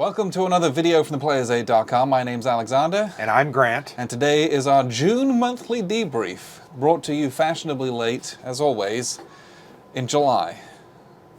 Welcome to another video from theplayersaid.com. My name's Alexander. And I'm Grant. And today is our June monthly debrief, brought to you fashionably late, as always, in July.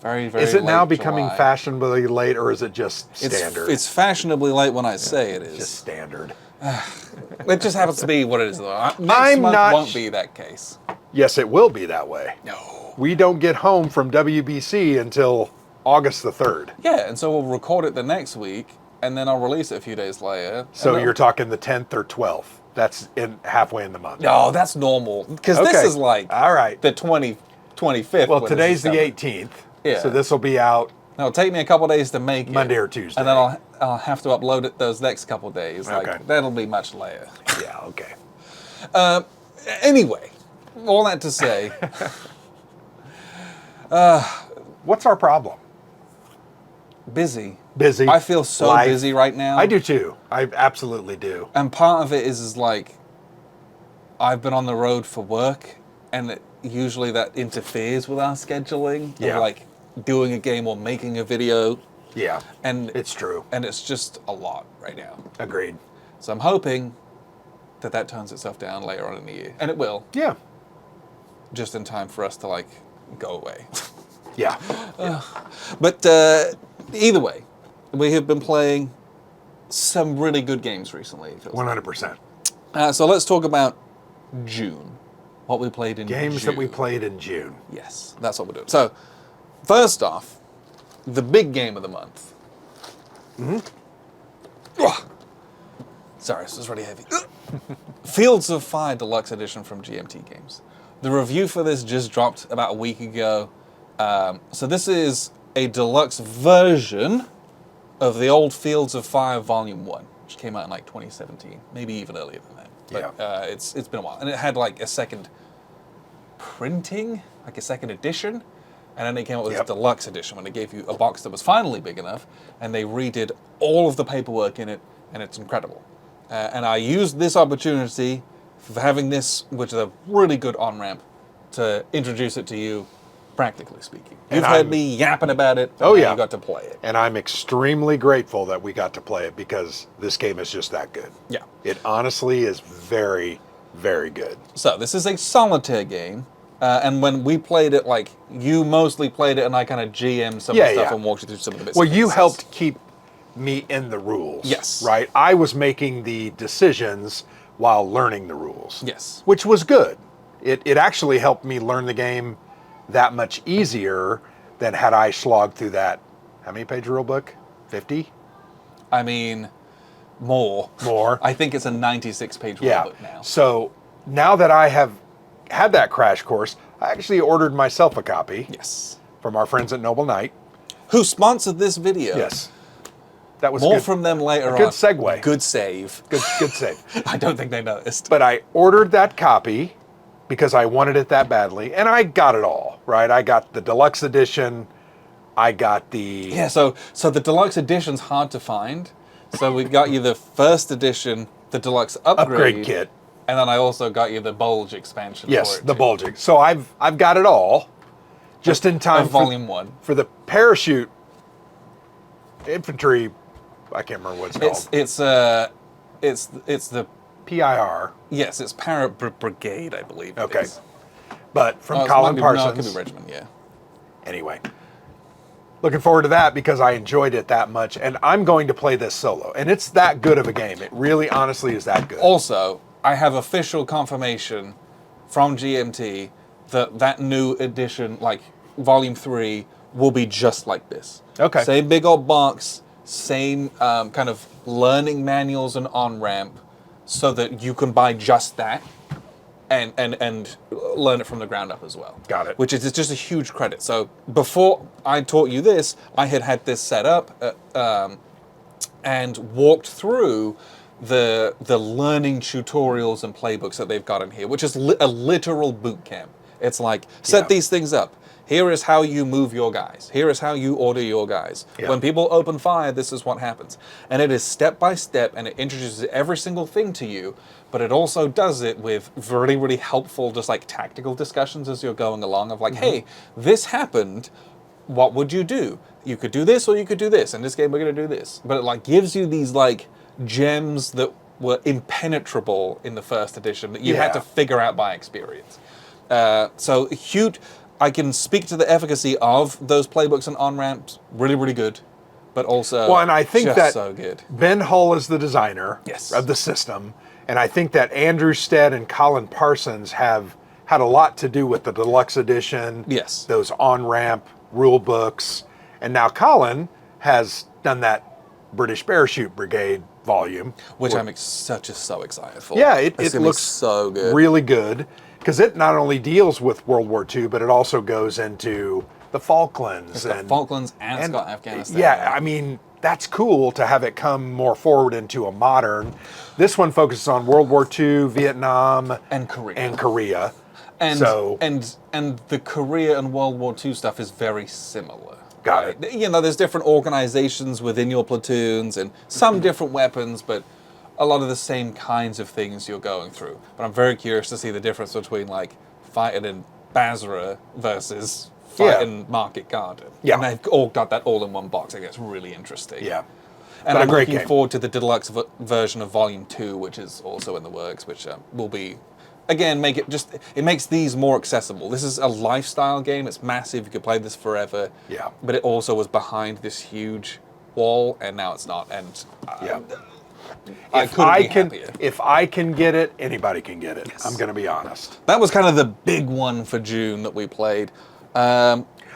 Very, very late. Is it now becoming July. fashionably late, or is it just standard? It's fashionably late when I say it is. Just standard. It just happens to be what it is, though. Next month won't be that case. Yes, it will be that way. No. We don't get home from WBC until August the 3rd. Yeah, and so we'll record it the next week, and then I'll release it a few days later. So you're talking the 10th or 12th. That's halfway in the month. No, that's normal. Because this is like all right. the 25th. Well, today's the 18th. Yeah. So this will be out. No, it'll take me a couple days to make Monday it. or Tuesday. And then I'll have to upload it those next couple days. Okay. Like, that'll be much later. Yeah, okay. Anyway, all that to say, What's our problem? busy. Busy. I feel so Life. busy right now. I do too. I absolutely do. And part of it is like, I've been on the road for work, and usually that interferes with our scheduling. Yeah. Of like doing a game or making a video. Yeah, And it's true. And it's just a lot right now. Agreed. So I'm hoping that turns itself down later on in the year. And it will. Yeah. Just in time for us to like go away. Yeah. But either way, we have been playing some really good games recently. It feels like. 100%. So let's talk about June. What we played in Games June. that we played in June. Yes, that's what we're doing. So, first off, the big game of the month. Sorry, this is really heavy. Fields of Fire Deluxe Edition from GMT Games. The review for this just dropped about a week ago. So this is a deluxe version of the old Fields of Fire Volume 1, which came out in like 2017, maybe even earlier than that. But it's been a while. And it had like a second printing, like a second edition. And then they came up with this deluxe edition when they gave you a box that was finally big enough, and they redid all of the paperwork in it, and it's incredible. And I used this opportunity for having this, which is a really good on-ramp, to introduce it to you, practically speaking. You've heard me yapping about it. Oh, yeah. You got to play it. And I'm extremely grateful that we got to play it because this game is just that good. Yeah. It honestly is very, very good. So this is a solitaire game. And when we played it, like, you mostly played it and I kind of GM'd some of the stuff and walked you through some of the bits. Well, and you pieces. helped keep me in the rules. Yes. Right? I was making the decisions while learning the rules. Yes. Which was good. It actually helped me learn the game that much easier than had I slogged through that, how many page rule book? 50? I mean, more. More. I think it's a 96-page rulebook now. So now that I have had that crash course, I actually ordered myself a copy. Yes. From our friends at Noble Knight. Who sponsored this video. Yes. That was more good, from them later on. Good segue. Good save. Good save. I don't think they noticed. But I ordered that copy because I wanted it that badly, and I got it all, right? I got the deluxe edition. I got the... Yeah, so the deluxe edition's hard to find. So we got you the first edition, the deluxe upgrade kit. And then I also got you the bulge expansion Yes, for it the too. bulging. So I've got it all, just in time Of Volume 1. for the parachute infantry. I can't remember what it's called. It's the PIR. yes, it's Para Brigade, I believe. it Okay. is. But from Oh, Colin No, Parsons. it could be Regiment, yeah. Anyway, looking forward to that because I enjoyed it that much, and I'm going to play this solo, and it's that good of a game. It really, honestly, is that good. Also, I have official confirmation from GMT that new edition, like Volume 3, will be just like this. Okay. Same big old box, same kind of learning manuals and on-ramp, so that you can buy just that and learn it from the ground up as well. Got it. Which is just a huge credit. So before I taught you this, I had this set up and walked through the learning tutorials and playbooks that they've got in here, which is a literal boot camp. It's like, set these things up. Here is how you move your guys. Here is how you order your guys. Yeah. When people open fire, this is what happens. And it is step by step, and it introduces every single thing to you, but it also does it with really, really helpful, just like tactical discussions as you're going along of like, hey, this happened. what would you do? You could do this or you could do this. In this game, we're going to do this. But it like gives you these like gems that were impenetrable in the first edition that you had to figure out by experience. So huge. I can speak to the efficacy of those playbooks and on-ramps. Really, really good. But also, well, and I think just that so good. Ben Hull is the designer of the system, and I think that Andrew Stead and Colin Parsons have had a lot to do with the deluxe edition. Yes. Those on-ramp rule books, and now Colin has done that British Parachute Brigade volume, which I'm so excited for. Yeah, it looks so good, really good, because it not only deals with World War II, but it also goes into the Falklands and it's got Afghanistan. Yeah, I mean, that's cool to have it come more forward into a modern. This one focuses on World War II, Vietnam, and Korea. And the Korea and World War II stuff is very similar. Got it. You know, there's different organizations within your platoons and some different weapons, but a lot of the same kinds of things you're going through. But I'm very curious to see the difference between like fighting in Basra versus fighting Market Garden. Yeah. And they've all got that all in one box. I think it's really interesting. Yeah. And I'm looking forward to the deluxe version of Volume 2, which is also in the works, which will be, again, it makes these more accessible. This is a lifestyle game. It's massive. You could play this forever. Yeah. But it also was behind this huge wall, and now it's not. And if I can get it, anybody can get it. Yes. I'm going to be honest. That was kind of the big one for June that we played.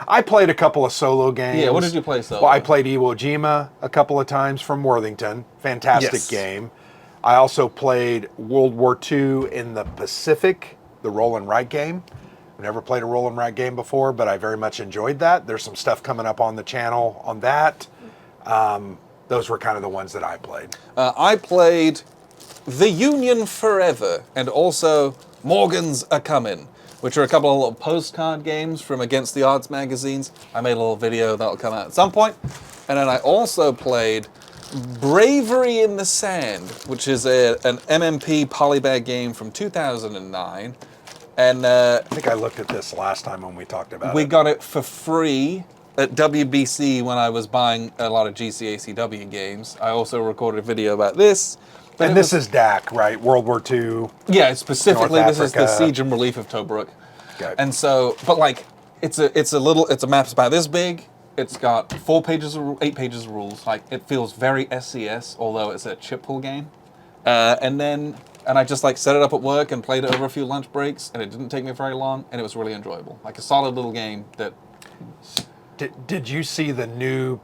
I played a couple of solo games. Yeah, what did you play solo? Well, I played Iwo Jima a couple of times from Worthington. Fantastic game. I also played World War II in the Pacific, the roll and write game. I've never played a roll and write game before, but I very much enjoyed that. There's some stuff coming up on the channel on that. Those were kind of the ones that I played. I played The Union Forever and also Morgan's A Comin', which are a couple of little postcard games from Against the Odds magazines. I made a little video that'll come out at some point. And then I also played Bravery in the Sand, which is an MMP polybag game from 2009. And I think I looked at this last time when we talked about it. We got it for free at WBC when I was buying a lot of GCACW games. I also recorded a video about this. And this is DAC, right? World War II. Yeah, specifically this is the Siege and Relief of Tobruk. Okay. And so, but like, it's a map about this big. It's got 8 pages of rules. Like, it feels very SCS, although it's a chip pull game. And I just like set it up at work and played it over a few lunch breaks, and it didn't take me very long, and it was really enjoyable. Like a solid little game that. Did you see the new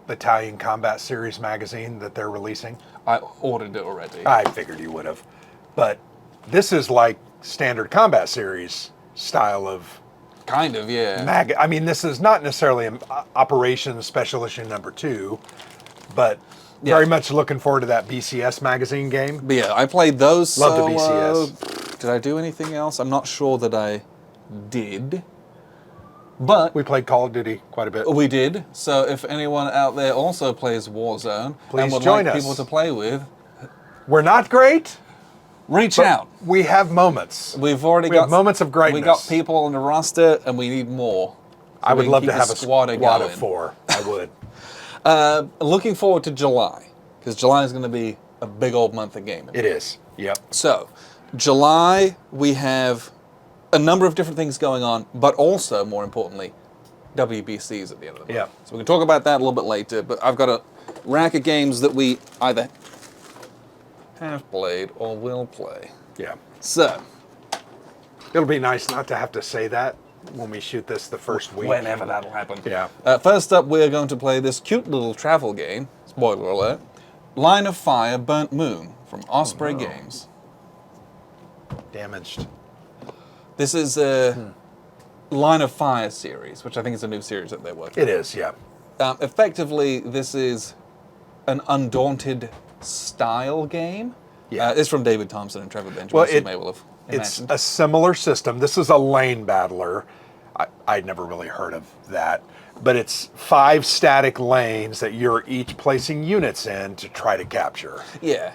Battalion Combat Series magazine that they're releasing? I ordered it already. I figured you would have. But this is like standard Combat Series style of... Kind of, yeah. I mean, this is not necessarily an Operation Special Issue number 2, but very much looking forward to that BCS magazine game. But yeah, I played those. Love the BCS. Did I do anything else? I'm not sure that I did. But we played Call of Duty quite a bit. We did. So if anyone out there also plays Warzone please and would join like us. people to play with, we're not great. Reach out. We have moments. We have moments of greatness. We got people on the roster, and we need more. So I would love to have a squad of 4. I would. Looking forward to July, because July is going to be a big old month of gaming. It is. Yep. So, July we have a number of different things going on, but also, more importantly, WBCs at the end of the month. Yeah. So we can talk about that a little bit later, but I've got a rack of games that we either have played or will play. Yeah. So. It'll be nice not to have to say that when we shoot this the first week. Whenever that'll happen. Yeah. First up, we're going to play this cute little travel game, spoiler alert, Line of Fire Burnt Moon from Osprey Games. Damaged. This is a Line of Fire series, which I think is a new series that they're working on. It is, yeah. Effectively, this is an Undaunted style game. Yeah. It's from David Thompson and Trevor Benjamin, well, you may well have it's imagined. a similar system. This is a lane battler. I'd never really heard of that. But it's 5 static lanes that you're each placing units in to try to capture. Yeah.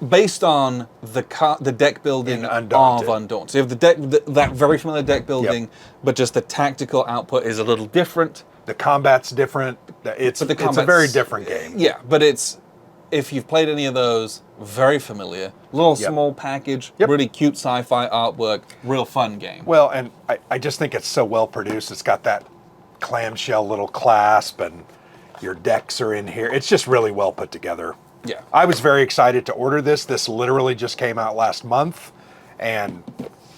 Based on the deck building of Undaunted. So you have the deck, that very familiar deck building, but just the tactical output is a little different. The combat's different. It's a very different game. Yeah, but if you've played any of those, very familiar. Little Yep. small package, Yep. really cute sci-fi artwork, real fun game. Well, and I just think it's so well produced. It's got that clamshell little clasp, and your decks are in here. It's just really well put together. Yeah. I was very excited to order this. This literally just came out last month, and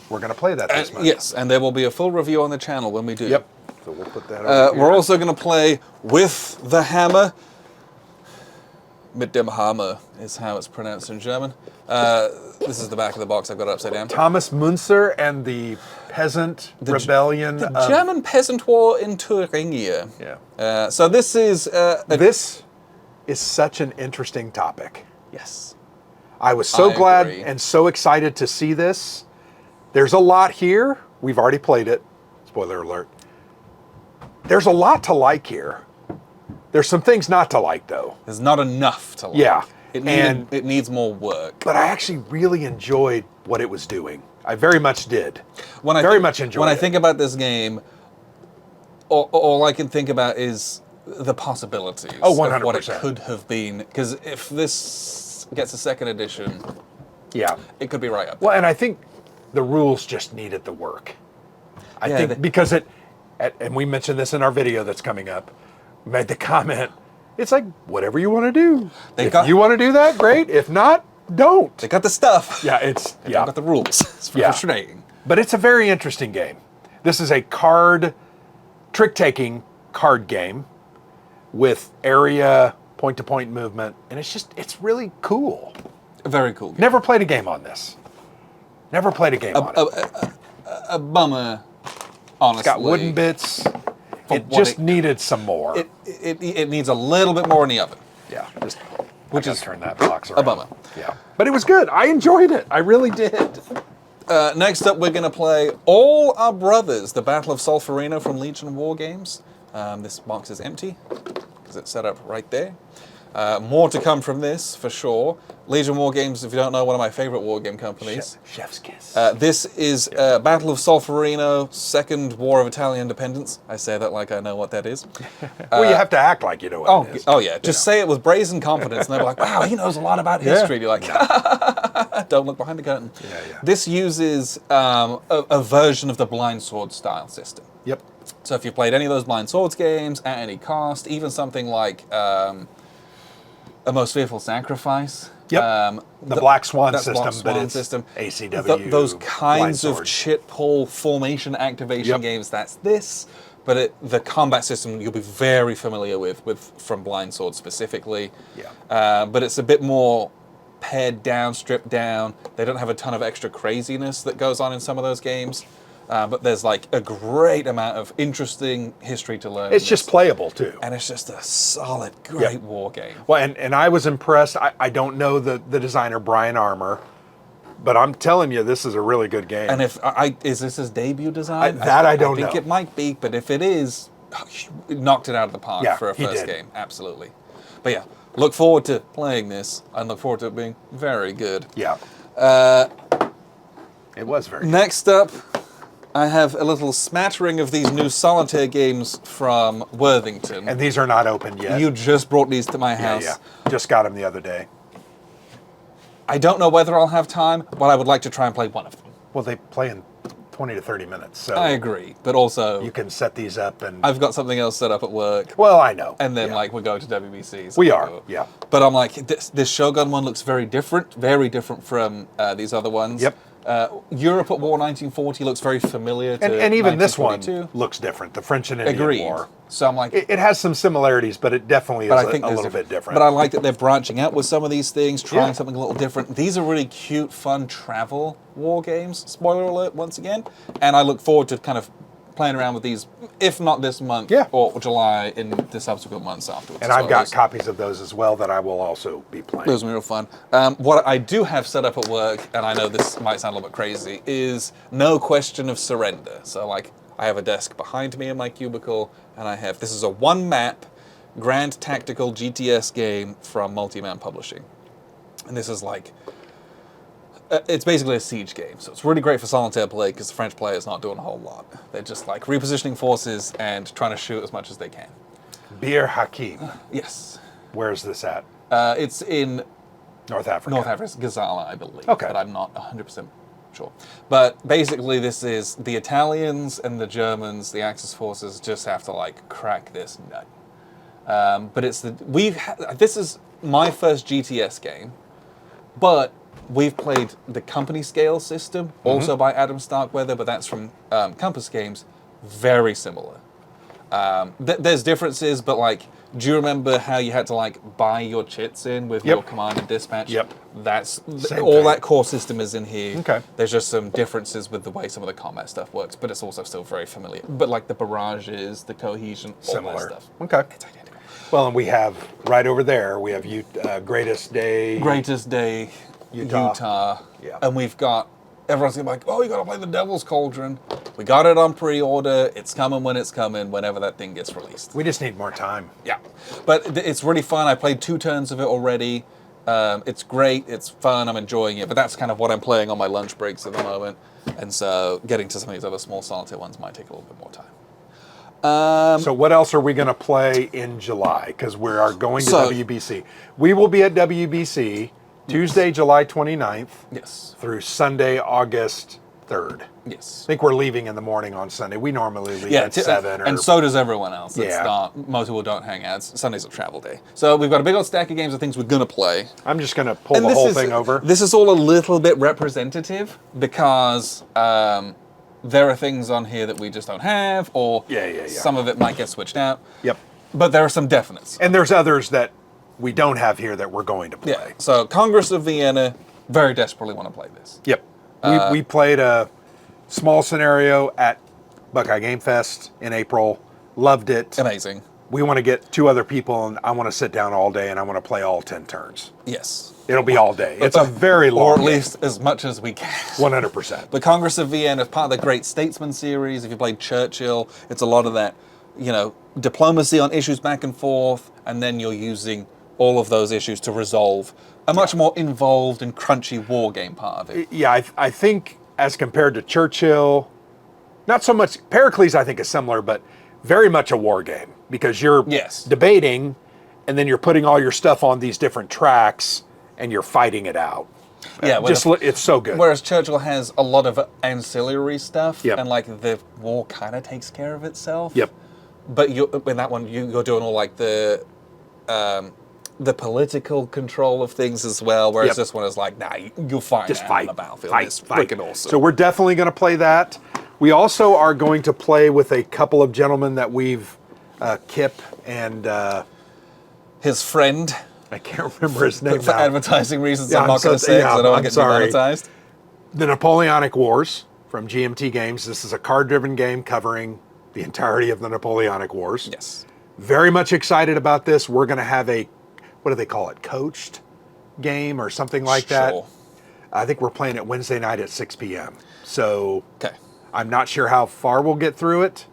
we're going to play that this month. Yes, and there will be a full review on the channel when we do. Yep. So we'll put that over here. We're also going to play with the hammer. Mit dem Hammer is how it's pronounced in German. This is the back of the box. I've got it upside down. Thomas Münzer and the Peasant Rebellion. The German Peasant War in Thuringia. Yeah. So this is... This is such an interesting topic. Yes. I was so glad agree. and so excited to see this. There's a lot here. We've already played it. Spoiler alert. There's a lot to like here. There's some things not to like, though. There's not enough to like. Yeah. It needs more work. But I actually really enjoyed what it was doing. I very much did. When I think about this game, all I can think about is the possibilities of 100%. What it could have been. Because if this gets a second edition, yeah, it could be right up there. Well, and I think the rules just needed the work. I think because and we mentioned this in our video that's coming up, made the comment, it's like, whatever you want to do. If you want to do that, great. If not, don't. They got the stuff. Yeah, They got the rules. It's frustrating. But it's a very interesting game. This is a trick-taking card game with area point-to-point movement, and it's really cool. Very cool game. Never played a game on this. Never played a game on it. A bummer, honestly. It's got wooden bits. It just needed some more. It needs a little bit more in the oven. Yeah, which is turn that box around. a bummer. Yeah, but it was good. I enjoyed it. I really did. Next up, we're going to play All Our Brothers, the Battle of Solferino from Legion Wargames. This box is empty because it's set up right there. More to come from this, for sure. Legion Wargames, if you don't know, one of my favorite wargame companies. Chef's kiss. This is Battle of Solferino, Second War of Italian Independence. I say that like I know what that is. Well, you have to act like you know what it is. Oh, yeah. Just say it with brazen confidence, and they're like, wow, he knows a lot about history. You're like, don't look behind the curtain. Yeah. This uses a version of the blind sword style system. Yep. So if you've played any of those blind swords games at any cost, even something like A Most Fearful Sacrifice. Yep. The Black Swan system, Black Swan but it's system. ACW. Those kinds of sword. chit pull formation activation games, that's this. But the combat system you'll be very familiar with from Blind Sword specifically. Yeah. But it's a bit more pared down, stripped down. They don't have a ton of extra craziness that goes on in some of those games. But there's like a great amount of interesting history to learn. It's just playable too. And it's just a solid, great war game. Well, and I was impressed. I don't know the designer, Brian Armour, but I'm telling you, this is a really good game. And is this his debut design? I don't know. I think it might be, but if it is, he knocked it out of the park for a first game. Absolutely. But yeah, look forward to playing this and look forward to it being very good. Yeah. It was very good. Next up, I have a little smattering of these new Solitaire games from Worthington. And these are not open yet. You just brought these to my house. Yeah. Just got them the other day. I don't know whether I'll have time, but I would like to try and play one of them. Well, they play in 20 to 30 minutes, so... I agree, but also... You can set these up and... I've got something else set up at work. Well, I know. And then, we're going to WBC. So we are, yeah. But I'm like, this Shogun one looks very different from these other ones. Yep. Europe at War 1940 looks very familiar to and even this one 1942. looks different. The French and Indian Agreed. War. So I'm like... It has some similarities, but it definitely is a little bit different. But I like that they're branching out with some of these things, trying something a little different. These are really cute, fun travel war games. Spoiler alert, once again. And I look forward to kind of playing around with these, if not this month or July, in the subsequent months afterwards. And I've got copies of those as well that I will also be playing. Those are real fun. What I do have set up at work, and I know this might sound a little bit crazy, is No Question of Surrender. So like, I have a desk behind me in my cubicle, and this is a one-map, grand tactical GTS game from Multi-Man Publishing. And this is like It's basically a siege game, so it's really great for solitaire play because the French player is not doing a whole lot. They're just like repositioning forces and trying to shoot as much as they can. Bir Hakeem. Yes. Where is this at? It's in North Africa. North Africa, Gazala, I believe. Okay. But I'm not 100% sure. But basically, this is the Italians and the Germans, the Axis forces, just have to like crack this nut. But it's this is my first GTS game, but we've played the company scale system, also by Adam Starkweather, but that's from Compass Games. Very similar. There's differences, but like, do you remember how you had to like buy your chits in with your command and dispatch? Yep. That's Same all thing. That core system is in here. Okay. There's just some differences with the way some of the combat stuff works, but it's also still very familiar. But like the barrages, the cohesion, all Similar. that stuff. Okay. It's identical. Well, and we have right over there, we have Greatest Day. Greatest Day, Utah. Yeah. And we've got, everyone's gonna be like, oh, you gotta play the Devil's Cauldron. We got it on pre-order. It's coming when it's coming, whenever that thing gets released. We just need more time. Yeah. But it's really fun. I played 2 turns of it already. It's great. It's fun. I'm enjoying it. But that's kind of what I'm playing on my lunch breaks at the moment. And so getting to some of these other small solitaire ones might take a little bit more time. So what else are we going to play in July? Because we are going to So- WBC. We will be at WBC Tuesday, July 29th Yes. through Sunday, August 3rd. Yes. I think we're leaving in the morning on Sunday. We normally leave Yeah, at 7. and so does everyone else. It's Yeah. not, most people don't hang out. Sunday's a travel day. So we've got a big old stack of games of things we're going to play. I'm just going to pull the whole thing over. This is all a little bit representative because there are things on here that we just don't have, or Yeah. some of it might get switched out. Yep. But there are some definites. And there's others that we don't have here that we're going to play. Yeah. So Congress of Vienna, very desperately want to play this. Yep. We played a small scenario at Buckeye Game Fest in April. Loved it. Amazing. We want to get 2 other people, and I want to sit down all day, and I want to play all 10 turns. Yes. It'll be all day. It's a very long Or at game. least as much as we can. 100%. The Congress of Vienna is part of the Great Statesman series. If you played Churchill, it's a lot of that, diplomacy on issues back and forth, and then you're using all of those issues to resolve a much more involved and crunchy war game part of it. Yeah, I think as compared to Churchill, not so much, Pericles I think is similar, but very much a war game because you're Yes. debating and then you're putting all your stuff on these different tracks and you're fighting it out. Yeah, It's so good. Whereas Churchill has a lot of ancillary stuff, Yep. and like the war kind of takes care of itself. Yep. But in that one, you're doing all like the political control of things as well. Whereas Yep. this one is like, nah, you'll fight Just out fight. on the battlefield. Fight. It's Fight. freaking awesome. So we're definitely going to play that. We also are going to play with a couple of gentlemen that we've, Kip and His friend, I can't remember his name for now. advertising reasons, Yeah, I'm not going to say because I don't want I'm to get sorry. demonetized. The Napoleonic Wars from GMT Games. This is a card-driven game covering the entirety of the Napoleonic Wars. Yes. Very much excited about this. We're going to have a, what do they call it, coached game or something like that. Sure. I think we're playing it Wednesday night at 6 p.m. So Okay. I'm not sure how far we'll get through it,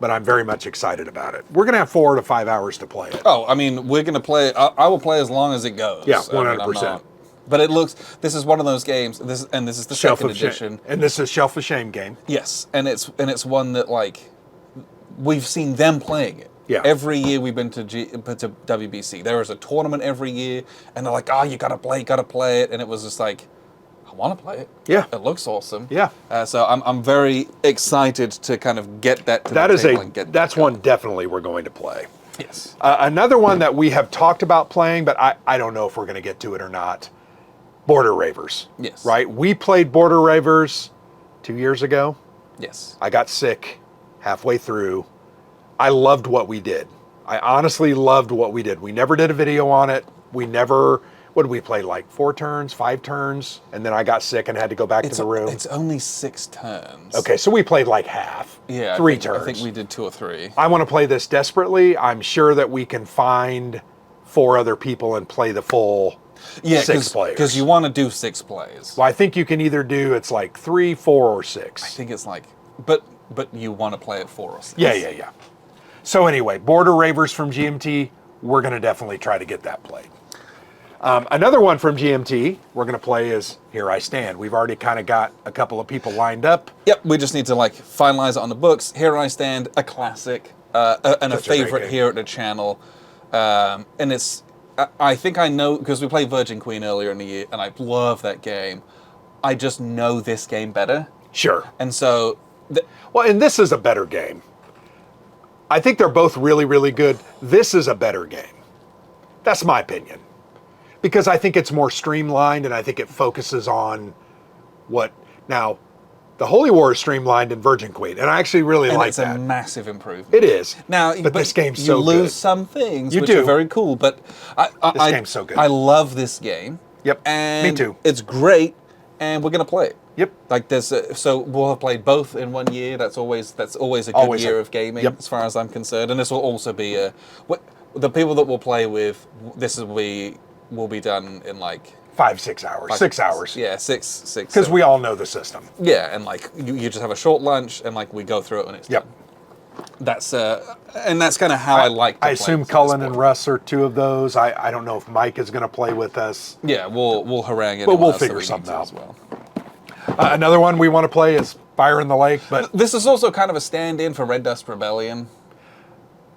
but I'm very much excited about it. We're going to have 4 to 5 hours to play it. Oh, I mean, we're going to play. I will play as long as it goes. Yeah, I mean, I'm 100%. not- But it looks. This is one of those games. This is the Shelf second of Shame. edition. And this is Shelf of Shame game. Yes, and it's one that like we've seen them playing it. Yeah. Every year we've been to WBC. There is a tournament every year, and they're like, "Oh, you gotta play it," and it was just like, I want to play it. Yeah. It looks awesome. Yeah. So I'm very excited to kind of get that to That the is table and get that's that one going. definitely we're going to play. Yes. Another one that we have talked about playing, but I don't know if we're going to get to it or not. Border Ravers. Yes. Right? We played Border Ravers 2 years ago. Yes. I got sick halfway through. I loved what we did. I honestly loved what we did. We never did a video on it. We never, what did we play, like 4 turns, 5 turns? And then I got sick and had to go back to the room. It's only 6 turns. Okay, so we played like half. Yeah. 3 turns. I think we did 2 or 3. I want to play this desperately. I'm sure that we can find 4 other people and play the full 6 players. Because you want to do 6 plays. Well, I think you can either do, it's like 3, 4, or 6. I think it's like, but you want to play it 4 or 6. Yeah. So anyway, Border Ravers from GMT, we're going to definitely try to get that played. Another one from GMT we're going to play is Here I Stand. We've already kind of got a couple of people lined up. Yep, we just need to like finalize it on the books. Here I Stand, a classic, and a Such a great favorite game. here at the channel. And it's, I think I know, because we played Virgin Queen earlier in the year, and I love that game. I just know this game better. Sure. And so... Well, and this is a better game. I think they're both really, really good. This is a better game. That's my opinion. Because I think it's more streamlined, and I think it focuses on what... Now, the Holy War is streamlined in Virgin Queen, and I actually really like it's that. a massive improvement. It is. Now, but this game's so you good. lose some things, You which do. are very cool, but This game's so good. I love this game. Yep, And me too. It's great, and we're going to play it. Yep. Like there's so we'll have played both in 1 year. That's always a good Always year a- of gaming, yep. as far as I'm concerned. And this will also be the people that we'll play with. This will be done in like 5-6 hours. 6 hours. Yeah, six. Because we all know the system. Yeah, and like you just have a short lunch, and like we go through it, and it's Yep. done. That's and that's kind of how I like. To I play assume at this Cullen and point. Russ are two of those. I don't know if Mike is going to play with us. Yeah, we'll harangue it. But we'll figure something out. as well. Another one we want to play is Fire in the Lake, but This is also kind of a stand-in for Red Dust Rebellion,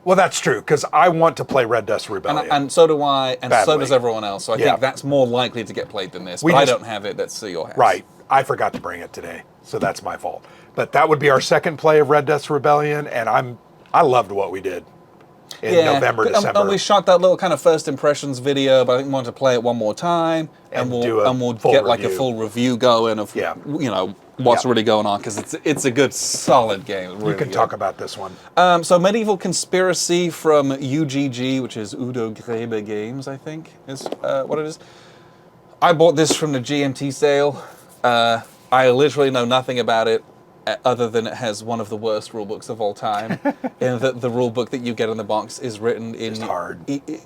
well, that's true because I want to play Red Dust Rebellion. and so do I, and so Badly. does everyone else. So I Yeah. think that's more likely to get played than this. We But I just- don't have it. That's your house. Right. I forgot to bring it today, so that's my fault. But that would be our second play of Red Dust Rebellion, and I loved what we did in November, December. And we shot that little kind of first impressions video, but I think we want to play it one more time, And and do a we'll full get like a review. full review going of what's Yeah. really going on, because it's a good solid game. It's you really can good. talk about this one. So Medieval Conspiracy from UGG, which is Udo Grebe Games, I think is what it is. I bought this from the GMT sale. I literally know nothing about it other than it has one of the worst rule books of all time. And the rule book that you get in the box is written in Just hard.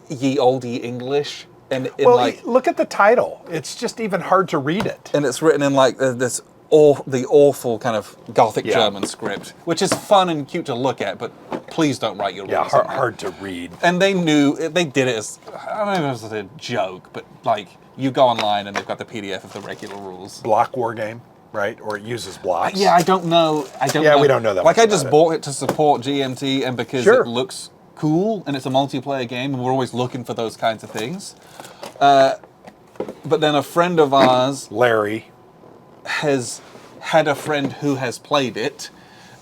ye olde English. And in Well, like, look at the title. It's just even hard to read it. and it's written in like the awful kind of Gothic Yeah. German script, which is fun and cute to look at, but please don't write your Yeah, rules in that. hard to read. And they did it as, I don't know if it was a joke, but like you go online and they've got the PDF of the regular rules. Block war game, right? Or it uses blocks. Yeah, I don't know. Yeah, we don't know that Like much I just about it. bought it to support GMT and because Sure. it looks cool and it's a multiplayer game and we're always looking for those kinds of things. But then a friend of ours Larry. has had a friend who has played it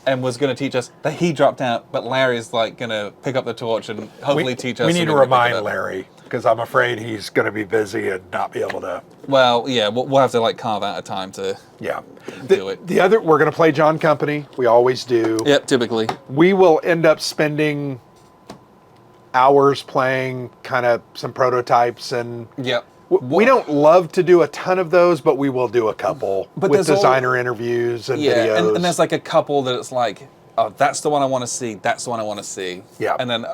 and was going to teach us that he dropped out, but Larry's like going to pick up the torch and hopefully teach us. We need and to we're gonna pick it remind up. Larry because I'm afraid he's going to be busy and not be able to. Well, yeah, we'll have to like carve out a time to Yeah. do it. The other, we're going to play John Company. We always do. Yep, typically. We will end up spending hours playing kind of some prototypes and Yep. we don't love to do a ton of those, but we will do a couple But with there's designer interviews and Yeah, videos. and there's like a couple that it's like, oh, that's the one I want to see. That's the one I want to see. Yeah. And then,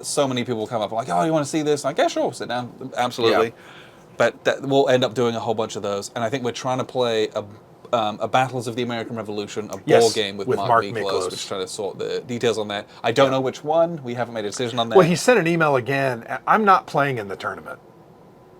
so many people come up like, oh, you want to see this? Like, yeah, sure, sit down. Absolutely. Yeah. But we'll end up doing a whole bunch of those. And I think we're trying to play a Battles of the American Revolution, a Yes, board game with Mark Miklos. We're just trying to sort the details on that. I don't know which one. We haven't made a decision on that. Well, he sent an email again. I'm not playing in the tournament.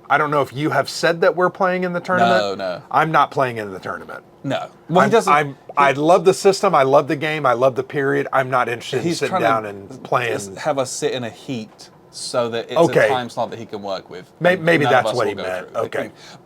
I don't know if you have said that we're playing in the tournament. No. I'm not playing in the tournament. No. Well, he doesn't. I love the system. I love the game. I love the period. I'm not interested in He's sitting trying down to and playing. just have us sit in a heat so that it's Okay. a time slot that he can work with. Maybe None of that's us what will he go meant. through. I Okay.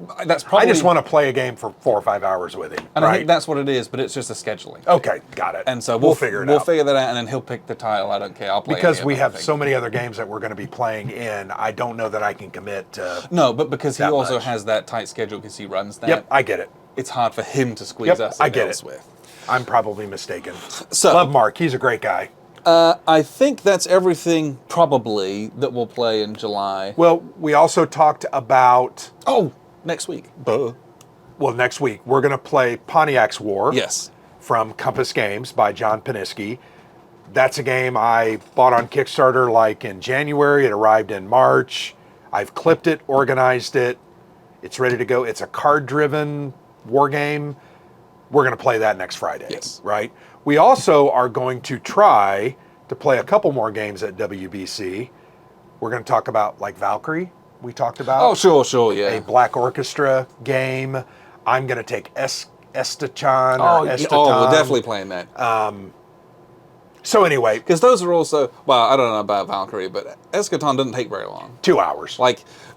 think that's probably. I just want to play a game for 4 or 5 hours with him. And I right? think that's what it is, but it's just a scheduling. Okay, got it. And so we'll figure it We'll out. figure that out, and then he'll pick the title. I don't care. I'll play Because any we of them, I have think. so many other games that we're going to be playing in, I don't know that I can commit to. No, but because he that also much. has that tight schedule because he runs that. Yep, I get it. It's hard for him to squeeze Yep, us I in get it. elsewhere. I'm probably mistaken. So Love Mark. He's a great guy. I think that's everything probably that we'll play in July. Well, we also talked about, Oh, next week. next week, we're going to play Pontiac's War. Yes. From Compass Games by John Paniski. That's a game I bought on Kickstarter like in January. It arrived in March. I've clipped it, organized it. It's ready to go. It's a card-driven war game. We're going to play that next Friday. Yes. Right? We also are going to try to play a couple more games at WBC. We're going to talk about like Valkyrie we talked about. Oh, sure, yeah. A Black Orchestra game. I'm going to take Estachan or Estatan. Oh, we're definitely playing that. So anyway. Because those are also, well, I don't know about Valkyrie, but Eschaton doesn't take very long. 2 hours.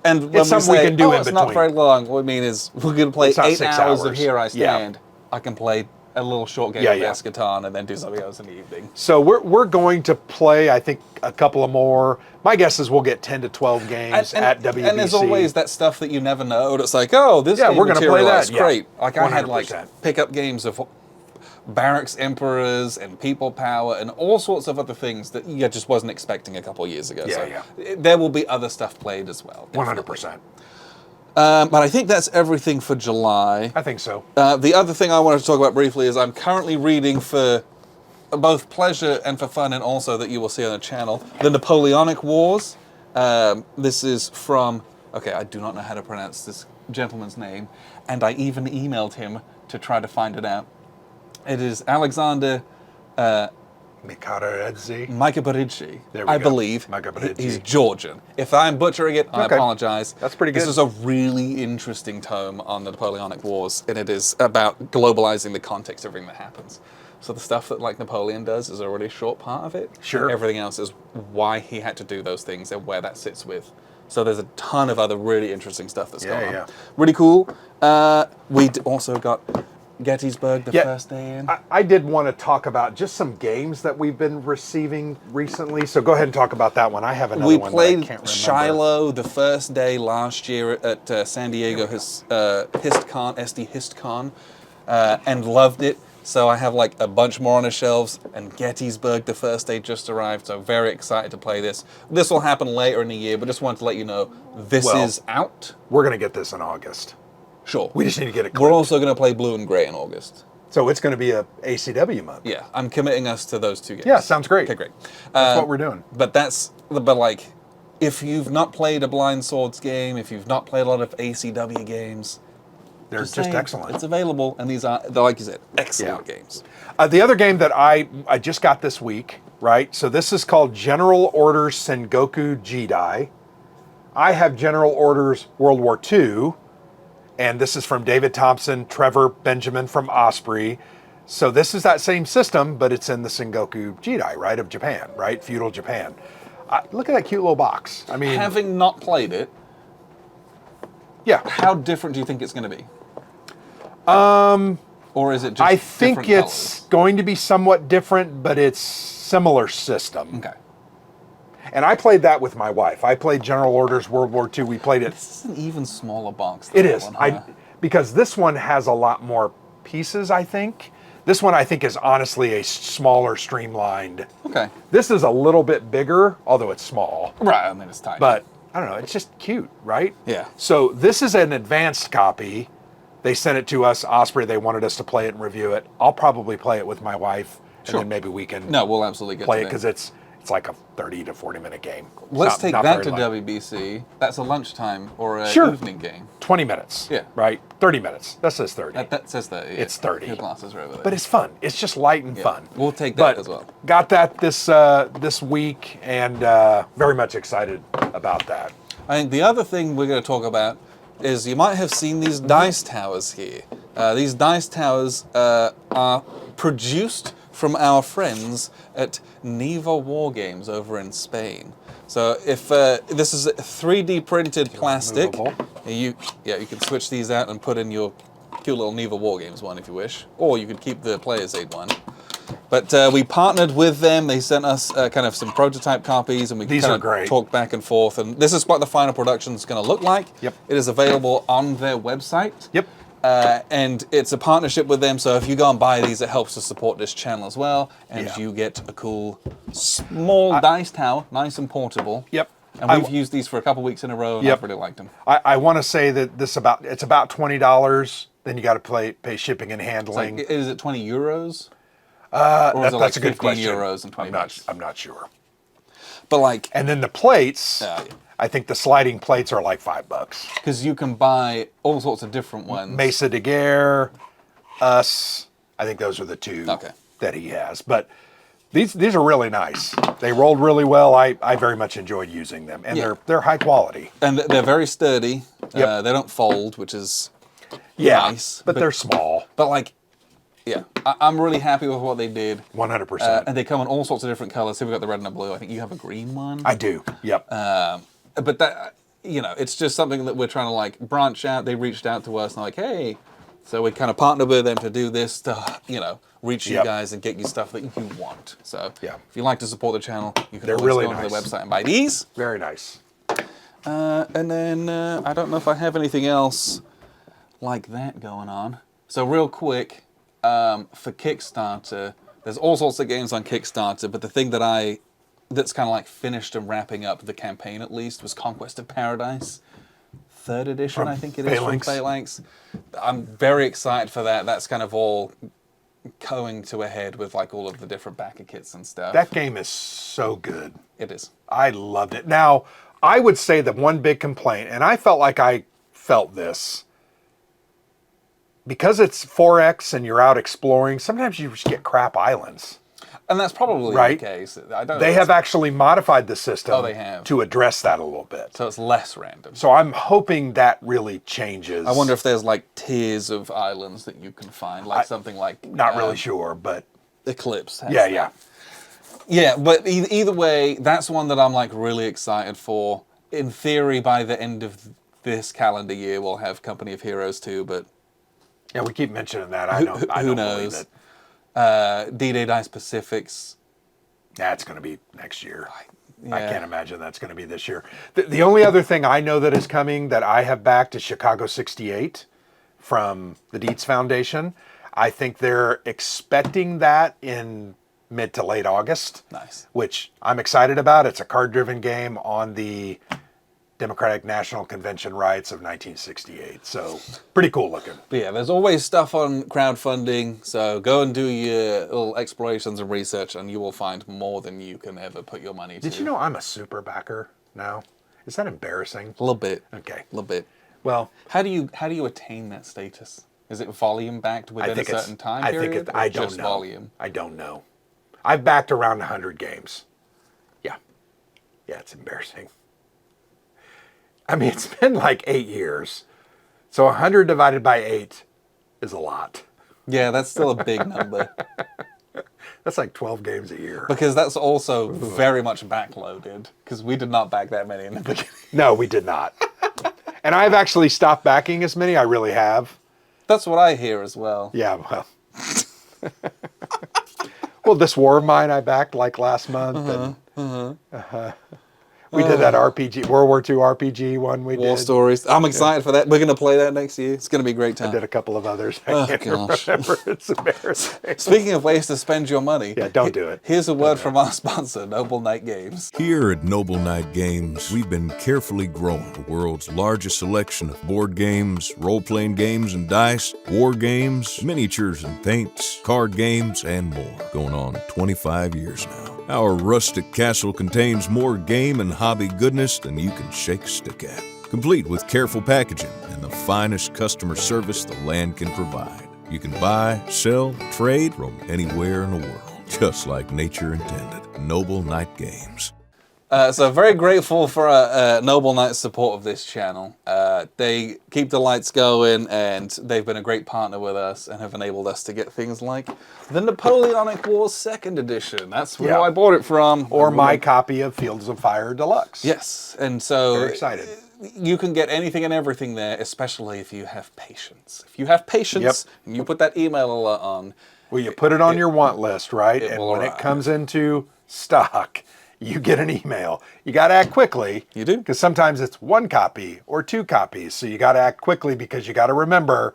And when it's something we can do in it's between. not very long, what I mean is we're going to play 8 hours of Here I Stand. Yeah. I can play a little short game of Eschaton and then do something else in the evening. So we're going to play, I think, a couple of more. My guess is we'll get 10 to 12 games at WBC. And there's always that stuff that you never know. It's like, oh, this game we're going to play that. Great. Yeah. I had pickup games of Barracks Emperors and People Power and all sorts of other things that you just wasn't expecting a couple of years ago. There will be other stuff played as well. Definitely. 100%. But I think that's everything for July. I think so. The other thing I wanted to talk about briefly is I'm currently reading for both pleasure and for fun, and also that you will see on the channel, the Napoleonic Wars. This is from, I do not know how to pronounce this gentleman's name, and I even emailed him to try to find it out. It is Alexander Mikaberidze, I believe. He's Georgian. If I'm butchering it, I apologize. That's pretty good. This is a really interesting tome on the Napoleonic Wars, and it is about globalizing the context of everything that happens. So the stuff that Napoleon does is already a short part of it. Sure. Everything else is why he had to do those things and where that sits with. So there's a ton of other really interesting stuff that's going on. Really cool. We also got Gettysburg the first day in. I did want to talk about just some games that we've been receiving recently. So go ahead and talk about that one. I have another one that I can't remember. We played Shiloh the first day last year at San Diego HistCon, SD HistCon, and loved it. So I have a bunch more on the shelves, and Gettysburg the first day just arrived, so very excited to play this. This will happen later in the year, but just wanted to let you know this is out. We're going to get this in August. Sure. We just need to get it clipped. We're also going to play Blue and Gray in August. So it's going to be a ACW month. Yeah, I'm committing us to those 2 games. Yeah, sounds great. Okay, great. That's what we're doing. But if you've not played a Blind Swords game, if you've not played a lot of ACW games, they're just excellent. It's available, and these are, like you said, excellent games. The other game that I just got this week, right? So this is called General Orders Sengoku Jidai. I have General Orders World War II, and this is from David Thompson, Trevor Benjamin from Osprey. So this is that same system, but it's in the Sengoku Jidai, right, of Japan, right? Feudal Japan. Look at that cute little box. I mean, having not played it, how different do you think it's going to be? Or is it just I think different it's colors? going to be somewhat different, but it's similar system. Okay. And I played that with my wife. I played General Orders World War II. We played it. This is an even smaller box than It that is. one, huh? Because this one has a lot more pieces, I think. This one, I think, is honestly a smaller, streamlined. Okay. This is a little bit bigger, although it's small. Right, I mean, it's tiny. But, I don't know, it's just cute, right? Yeah. So this is an advanced copy. They sent it to us, Osprey. They wanted us to play it and review it. I'll probably play it with my wife, and then maybe we can we'll absolutely get play to it, because it's like a 30 to 40 minute game. Let's take that to WBC. That's a lunchtime or an evening game. 20 minutes. Yeah. Right? 30 minutes. That says 30. That says 30. Yeah. It's 30. Your glasses are over there. But it's fun. It's just light and fun. We'll take that as well. Got that this week, and very much excited about that. I think the other thing we're going to talk about is you might have seen these dice towers here. These dice towers are produced from our friends at Neva Wargames over in Spain. So if this is a 3D printed plastic, you can switch these out and put in your cute little Neva Wargames one if you wish, or you could keep the Player's Aid one. But we partnered with them. They sent us kind of some prototype copies, and we kind of talked back and forth. And this is what the final production is going to look like. Yep. It is available on their website. Yep. And it's a partnership with them, so if you go and buy these, it helps to support this channel as well, and you get a cool small dice tower, nice and portable. Yep. And we've used these for a couple weeks in a row, and I've really liked them. I want to say that it's about $20. Then you got to pay shipping and handling. Is it 20 euros? Or is it that's a good question. €50 and 20 bucks? I'm not sure. But and then the plates. I think the sliding plates are like $5. Because you can buy all sorts of different ones. Mesa de Guerre, Us. I think those are the two that he has. But These are really nice. They rolled really well. I very much enjoyed using them, and they're high quality. And they're very sturdy. Yep. They don't fold, which is nice. But they're small. But like, yeah, I'm really happy with what they did. 100%. And they come in all sorts of different colors. Here we've got the red and the blue. I think you have a green one. I do. Yep. But that, it's just something that we're trying to like branch out. They reached out to us and like, hey, so we kind of partnered with them to do this to, reach you guys and get you stuff that you want. So if you like to support the channel, you can always really go onto the website and buy these. Very nice. And then I don't know if I have anything else like that going on. So real quick, for Kickstarter, there's all sorts of games on Kickstarter, but the thing that's kind of like finished and wrapping up the campaign at least was Conquest of Paradise. 3rd edition, I think it is, from Phalanx. I'm very excited for that. That's kind of all going to a head with like all of the different backer kits and stuff. That game is so good. It is. I loved it. Now, I would say that one big complaint, and I felt like I felt this, because it's 4X and you're out exploring, sometimes you just get crap islands. And that's probably the case. They have actually modified the system they have. to address that a little bit. So it's less random. So I'm hoping that really changes. I wonder if there's like tiers of islands that you can find, like something like... Not really sure, but... Eclipse. Yeah. Yeah, but either way, that's one that I'm like really excited for. In theory, by the end of this calendar year, we'll have Company of Heroes 2, but... Yeah, we keep mentioning that. I don't knows? believe it. D-Day Dice Pacifics. That's going to be next year. I can't imagine that's going to be this year. The only other thing I know that is coming that I have backed is Chicago 68 from the Dietz Foundation. I think they're expecting that in mid to late August. Nice. Which I'm excited about. It's a card-driven game on the Democratic National Convention rights of 1968. So pretty cool looking. But yeah, there's always stuff on crowdfunding. So go and do your little explorations and research and you will find more than you can ever put your money to. Did you know I'm a super backer now? Is that embarrassing? A little bit. Okay. A little bit. Well, how do you attain that status? Is it volume backed within a certain time period? I don't know. Volume? I don't know. I've backed around 100 games. Yeah. Yeah, it's embarrassing. I mean, it's been like 8 years. So 100 divided by 8 is a lot. Yeah, that's still a big number. That's like 12 games a year. Because that's also very much backloaded. Because we did not back that many in the beginning. No, we did not. And I've actually stopped backing as many. I really have. That's what I hear as well. Yeah, well. Well, this War of Mine I backed like last month. We did that RPG, World War II RPG one we did. War Stories. I'm excited for that. We're going to play that next year. It's going to be a great time. I did a couple of others. I can't remember. It's embarrassing. Speaking of ways to spend your money. Yeah, don't do it. Here's a word from our sponsor, Noble Knight Games. Here at Noble Knight Games, we've been carefully growing the world's largest selection of board games, role-playing games and dice, war games, miniatures and paints, card games, and more. Going on 25 years now. Our rustic castle contains more game and hobby goodness than you can shake a stick at. Complete with careful packaging and the finest customer service the land can provide. You can buy, sell, trade from anywhere in the world, just like nature intended. Noble Knight Games. So very grateful for Noble Knight's support of this channel. They keep the lights going and they've been a great partner with us and have enabled us to get things like the Napoleonic Wars 2nd edition. That's where I bought it from. Or my copy of Fields of Fire Deluxe. Yes, and so very excited. You can get anything and everything there, especially if you have patience. If you have patience and you put that email alert on. Well, you put it on your want list, right? And when arrive. it comes into stock, you get an email. You got to act quickly. You do. Because sometimes it's 1 copy or 2 copies. So you got to act quickly because you got to remember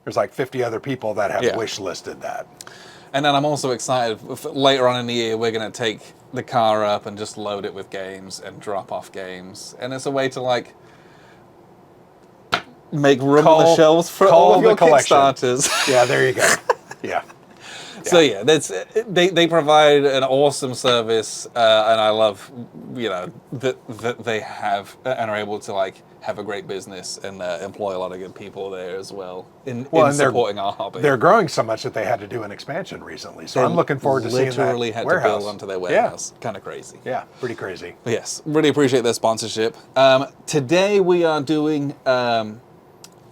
there's like 50 other people that have wish listed that. And then I'm also excited, later on in the year, we're going to take the car up and just load it with games and drop off games. And it's a way to like make room on the shelves for all of your Kickstarters. Yeah, there you go. Yeah. So yeah, they provide an awesome service, and I love, that they have and are able to like have a great business and employ a lot of good people there as well in supporting our hobby. They're growing so much that they had to do an expansion recently. So I'm looking forward to seeing that literally had warehouse. to build onto their warehouse. Kind of crazy. Yeah, pretty crazy. But yes, really appreciate their sponsorship. Today we are doing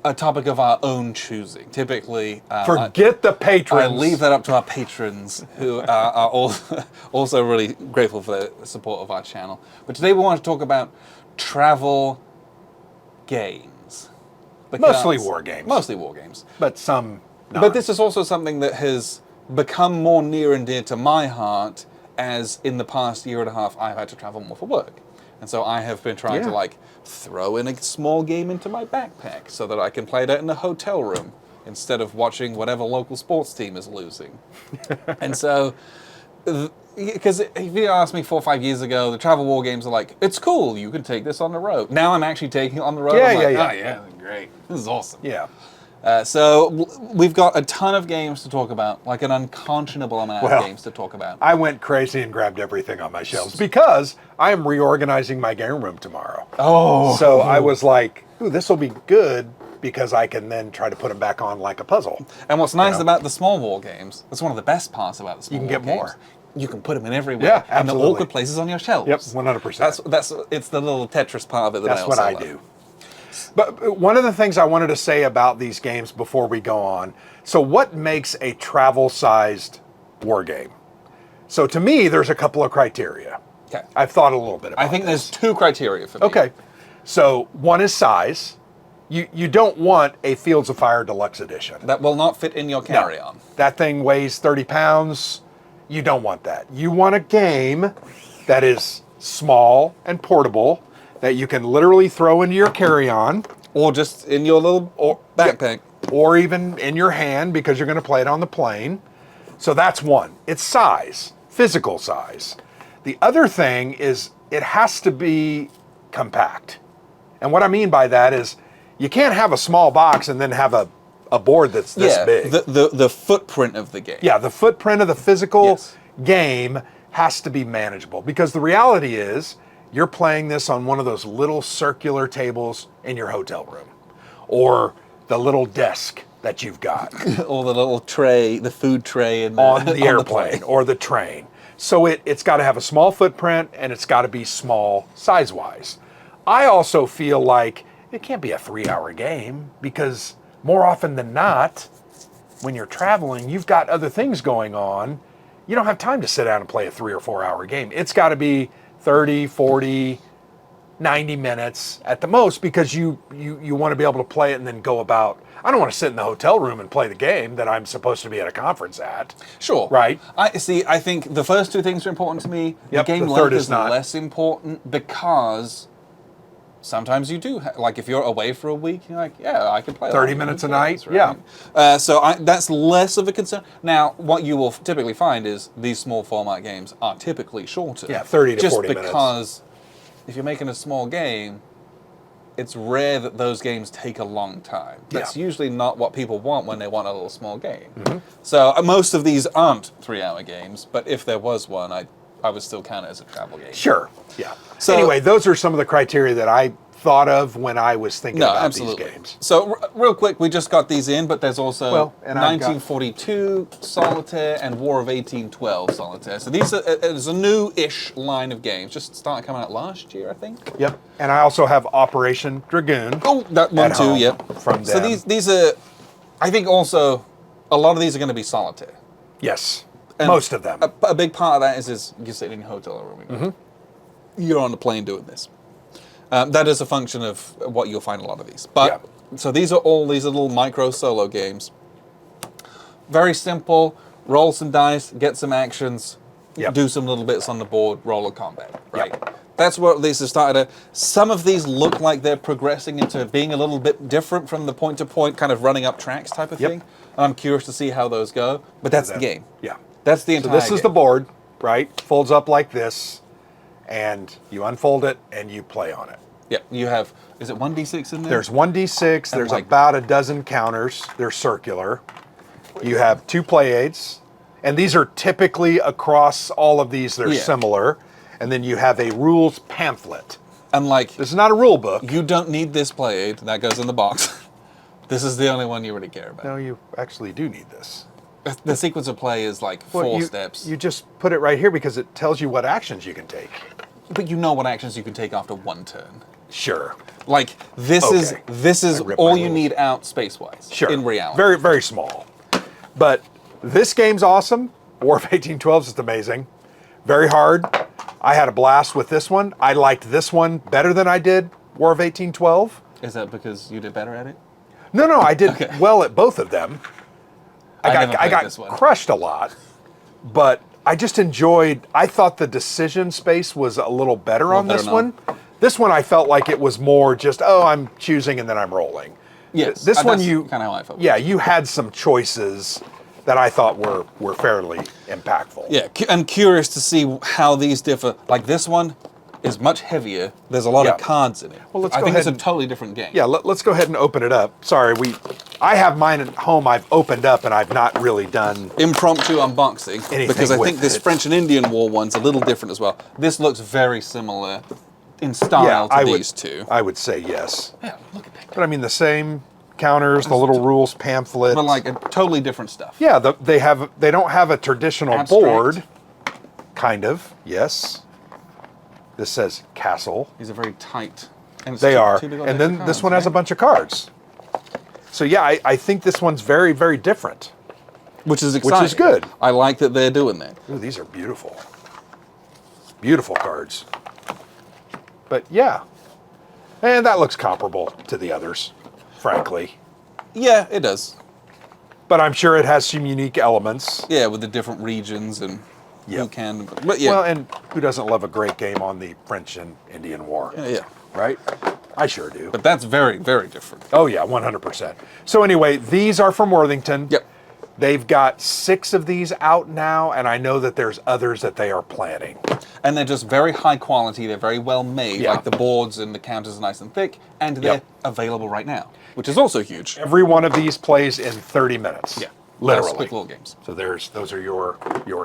a topic of our own choosing. Typically, Forget the patrons. I leave that up to our patrons, who are also really grateful for the support of our channel. But today we want to talk about travel games. Mostly war games. Mostly war games. But some not. But this is also something that has become more near and dear to my heart, as in the past year and a half I've had to travel more for work. And so I have been trying to like throw in a small game into my backpack so that I can play that in a hotel room instead of watching whatever local sports team is losing. And so, because if you asked me 4 or 5 years ago, the travel war games are like, it's cool, you can take this on the road. Now I'm actually taking it on the road. Yeah, I'm like, yeah. oh yeah, great. This is awesome. Yeah. So we've got a ton of games to talk about, like an unconscionable amount of games to talk about. I went crazy and grabbed everything on my shelves because I am reorganizing my game room tomorrow. Oh. So I was like, ooh, this will be good because I can then try to put them back on like a puzzle. And what's nice about the small war games, that's one of the best parts about the small war games. You can get more. You can put them in everywhere. Yeah, and the absolutely. awkward places on your shelves. Yep, 100%. It's the little Tetris part of it that That's I what also I love. do. But one of the things I wanted to say about these games before we go on, so what makes a travel-sized war game? So to me, there's a couple of criteria. Okay. I've thought a little bit about I think this. there's 2 criteria for me. Okay. So one is size. You don't want a Fields of Fire Deluxe Edition. That will not fit in your carry-on. That thing weighs 30 pounds. You don't want that. You want a game that is small and portable, that you can literally throw into your carry-on. Or just in your little backpack. Or even in your hand because you're going to play it on the plane. So that's one. It's size, physical size. The other thing is it has to be compact. And what I mean by that is you can't have a small box and then have a board that's this big. The footprint of the game. Yeah, the footprint of the physical game has to be manageable because the reality is you're playing this on one of those little circular tables in your hotel room or the little desk that you've got. Or the little tray, the food tray on the plane. airplane or the train. So it's got to have a small footprint and it's got to be small size-wise. I also feel like it can't be a 3-hour game because more often than not, when you're traveling, you've got other things going on. You don't have time to sit down and play a 3 or 4 hour game. It's got to be 30, 40, 90 minutes at the most because you want to be able to play it and then go about. I don't want to sit in the hotel room and play the game that I'm supposed to be at a conference at. Sure. Right. I think the first 2 things are important to me. Yep, the game the third length is not. less important because sometimes you do, like if you're away for a week, you're like, yeah, I can play 30 minutes a night, right? That's less of a concern. Now, what you will typically find is these small format games are typically shorter. Yeah, 30 to 40 minutes. Just because if you're making a small game, it's rare that those games take a long time. That's usually not what people want when they want a little small game. Mm-hmm. So most of these aren't 3-hour games, but if there was one, I would still count it as a travel game. Sure. Yeah. So anyway, those are some of the criteria that I thought of when I was thinking about these games. So real quick, we just got these in, but there's also and I've got- 1942 Solitaire and War of 1812 Solitaire. So these is a new-ish line of games. Just started coming out last year, I think. Yep. And I also have Operation Dragoon. Oh, that one at too. home Yep. From So them. these are, I think also, a lot of these are going to be Solitaire. Yes. And most of them. A big part of that is you're sitting in your hotel room. You're on the plane doing this. That is a function of what you'll find a lot of these. But so these are all these little micro solo games. Very simple. Roll some dice, get some actions, do some little bits on the board, roll a combat. Right. That's what these have started at. Some of these look like they're progressing into being a little bit different from the point-to-point kind of running up tracks type of thing. And I'm curious to see how those go. But that's the game. Yeah. That's the So entire this is game. the board, right? Folds up like this, and you unfold it and you play on it. Yeah, you have, is it 1d6 in there? There's 1d6, there's like- about a dozen counters. They're circular. You have 2 play aids, And these are typically across all of these, they're Yeah. similar. And then you have a rules pamphlet. And like, This is not a rule book. you don't need this play aid. That goes in the box. This is the only one you really care about. No, you actually do need this. The sequence of play is like Well, 4 you, steps. You just put it right here because it tells you what actions you can take. But you know what actions you can take after one turn. Sure. Like, this is I ripped all my you rules. need out space-wise. Sure. In reality. Very, very small. But this game's awesome. War of 1812 is amazing. Very hard. I had a blast with this one. I liked this one better than I did War of 1812. Is that because you did better at it? No, I did Okay. well at both of them. I never I played got this one. crushed a lot, but I just enjoyed. I thought the decision space was a little better on better this now. one. This one I felt like it was more just, oh, I'm choosing and then I'm rolling. Yes. This one that's you kind of how I felt. Yeah, you had some choices that I thought were fairly impactful. Yeah, I'm curious to see how these differ. Like, this one is much heavier. There's a lot Yeah. of cards in it. Well, let's I go think it's a ahead and- totally different game. Yeah, let's go ahead and open it up. Sorry, I have mine at home. I've opened up and I've not really done. Impromptu unboxing. Anything Because I with think this it. French and Indian War one's a little different as well. This looks very similar in style Yeah, to I these would. two. I would say yes. Yeah, look at that. But I mean the same counters, the little rules pamphlet. But like, a totally different stuff. Yeah, they don't have a traditional Abstract. board. Kind of, yes. This says castle. These are very tight. And it's They too- are. too big on And extra then this cards, one has a right? bunch of cards. So yeah, I think this one's very, very different. Which is exciting. good. I like that they're doing that. Ooh, these are beautiful. Beautiful cards. But yeah. And that looks comparable to the others, frankly. Yeah, it does. But I'm sure it has some unique elements. Yeah, with the different regions and who Yep. can. But yeah. Well, and who doesn't love a great game on the French and Indian War? yeah. Right? I sure do. But that's very, very different. Oh yeah, 100%. So anyway, these are from Worthington. Yep. They've got 6 of these out now, and I know that there's others that they are planning. And they're just very high quality. They're very well made. Yeah. Like the boards and the counters are nice and thick. And they're Yep. available right now, which is also huge. Every one of these plays in 30 minutes. Yeah. Literally. Nice, quick little games. So those are your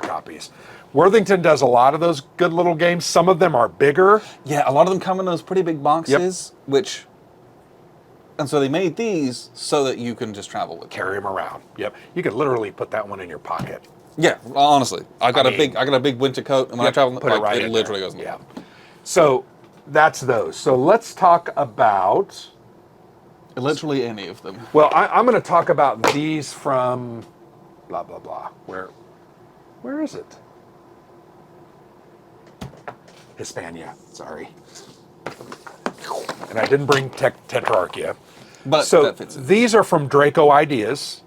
copies. Worthington does a lot of those good little games. Some of them are bigger. Yeah, a lot of them come in those pretty big boxes, which. And so they made these so that you can just travel with them. Carry them around. Yep. You could literally put that one in your pocket. Yeah, honestly, I got I a big winter coat, and when I Yep, travel, put it like, right it in literally there. goes in Yeah. there. So that's those. So let's talk about. Literally any of them. Well, I'm going to talk about these from blah blah blah. Where is it? Hispania. Sorry. And I didn't bring Tetrarchia. But So that fits in. these are from Draco Ideas.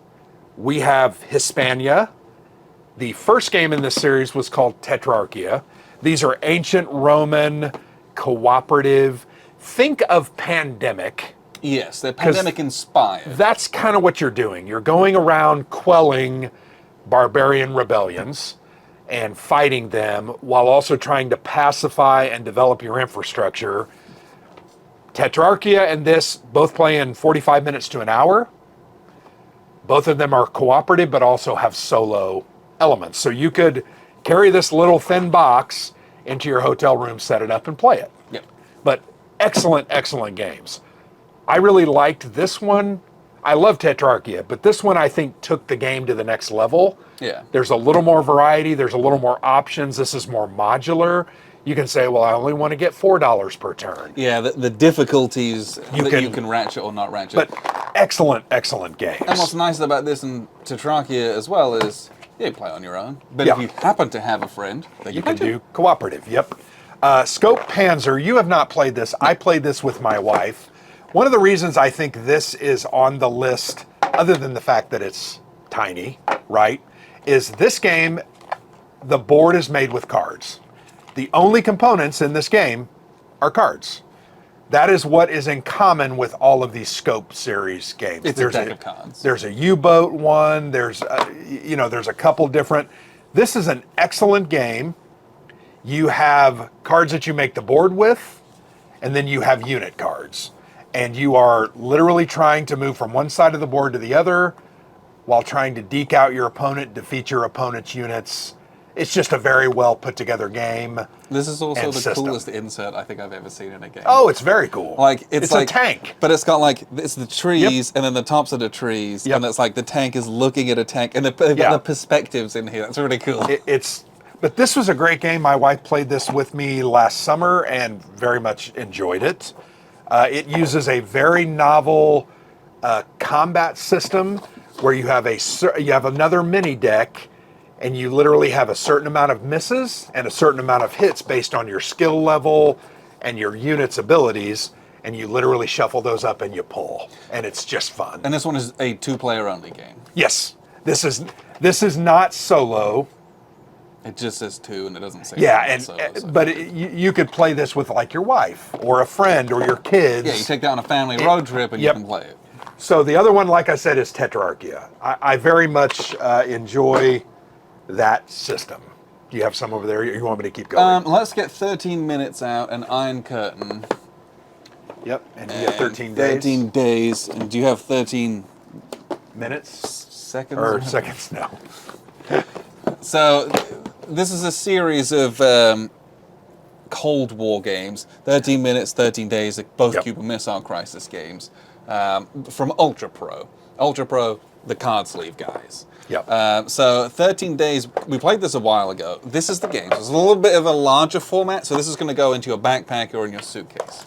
We have Hispania. The first game in this series was called Tetrarchia. These are ancient Roman cooperative. Think of Pandemic. Yes, they're pandemic inspired. That's kind of what you're doing. You're going around quelling barbarian rebellions and fighting them while also trying to pacify and develop your infrastructure. Tetrarchia and this both play in 45 minutes to an hour. Both of them are cooperative but also have solo elements. So you could carry this little thin box into your hotel room, set it up, and play it. Yep. But excellent, excellent games. I really liked this one. I love Tetrarchia, but this one I think took the game to the next level. Yeah. There's a little more variety. There's a little more options. This is more modular. You can say, well, I only want to get $4 per turn. Yeah, the difficulties that can- you can ratchet or not ratchet. But excellent, excellent games. And what's nice about this and Tetrarchia as well is you play on your own. But Yeah. if you happen to have a friend, then You play can too. do cooperative, yep. Scope Panzer, you have not played this. I played this with my wife. One of the reasons I think this is on the list, other than the fact that it's tiny, right, is this game, the board is made with cards. The only components in this game are cards. That is what is in common with all of these Scope series games. It's a deck of cards. There's a U-boat one. There's a couple different. This is an excellent game. You have cards that you make the board with, and then you have unit cards. And you are literally trying to move from one side of the board to the other while trying to deke out your opponent, defeat your opponent's units. It's just a very well put together game. This is also and the system. coolest insert I think I've ever seen in a game. Oh, it's very cool. Like it's like a tank. But it's got like it's the trees and then the tops of the trees, Yep. and it's like the tank is looking at a tank, and they've got Yeah. the perspectives in here. That's really cool. But this was a great game. My wife played this with me last summer and very much enjoyed it. It uses a very novel combat system where you have another mini deck, and you literally have a certain amount of misses and a certain amount of hits based on your skill level and your unit's abilities, and you literally shuffle those up and you pull, and it's just fun. And this one is a 2-player only game. Yes, this is not solo. It just says 2, and it doesn't say. Yeah, solo, so. but you could play this with like your wife or a friend or your kids. Yeah, you take that on a family road trip and Yep. you can play it. So the other one, like I said, is Tetrarchia. I very much enjoy that system. Do you have some over there? You want me to keep going? Let's get 13 minutes out and Iron Curtain. Yep, and you have 13 days. 13 days. And do you have 13 minutes? seconds? Or seconds, no. So this is a series of Cold War games. 13 minutes, 13 days, both Yep. Cuban Missile Crisis games from Ultra Pro. Ultra Pro, the card sleeve guys. Yep. So 13 days, we played this a while ago. This is the game. So it's a little bit of a larger format, so this is going to go into your backpack or in your suitcase.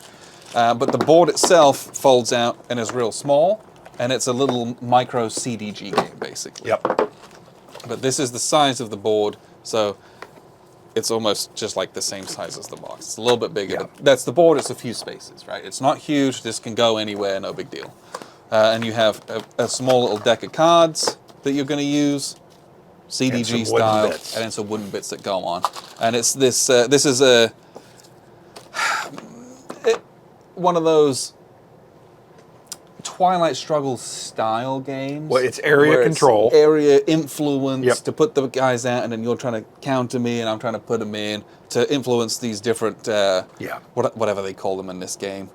But the board itself folds out and is real small, and it's a little micro CDG game, basically. Yep. But this is the size of the board, so it's almost just like the same size as the box. It's a little bit bigger. Yeah. That's the board, it's a few spaces, right? It's not huge, this can go anywhere, no big deal. And you have a small little deck of cards that you're going to use, CDG And some wooden style, bits. and then some wooden bits that go on. And it's this, this is a one of those Twilight Struggle style games. Well, it's area where control. Area influence Yep. to put the guys out, and then you're trying to counter me, and I'm trying to put them in to influence these different, whatever they call them in this game.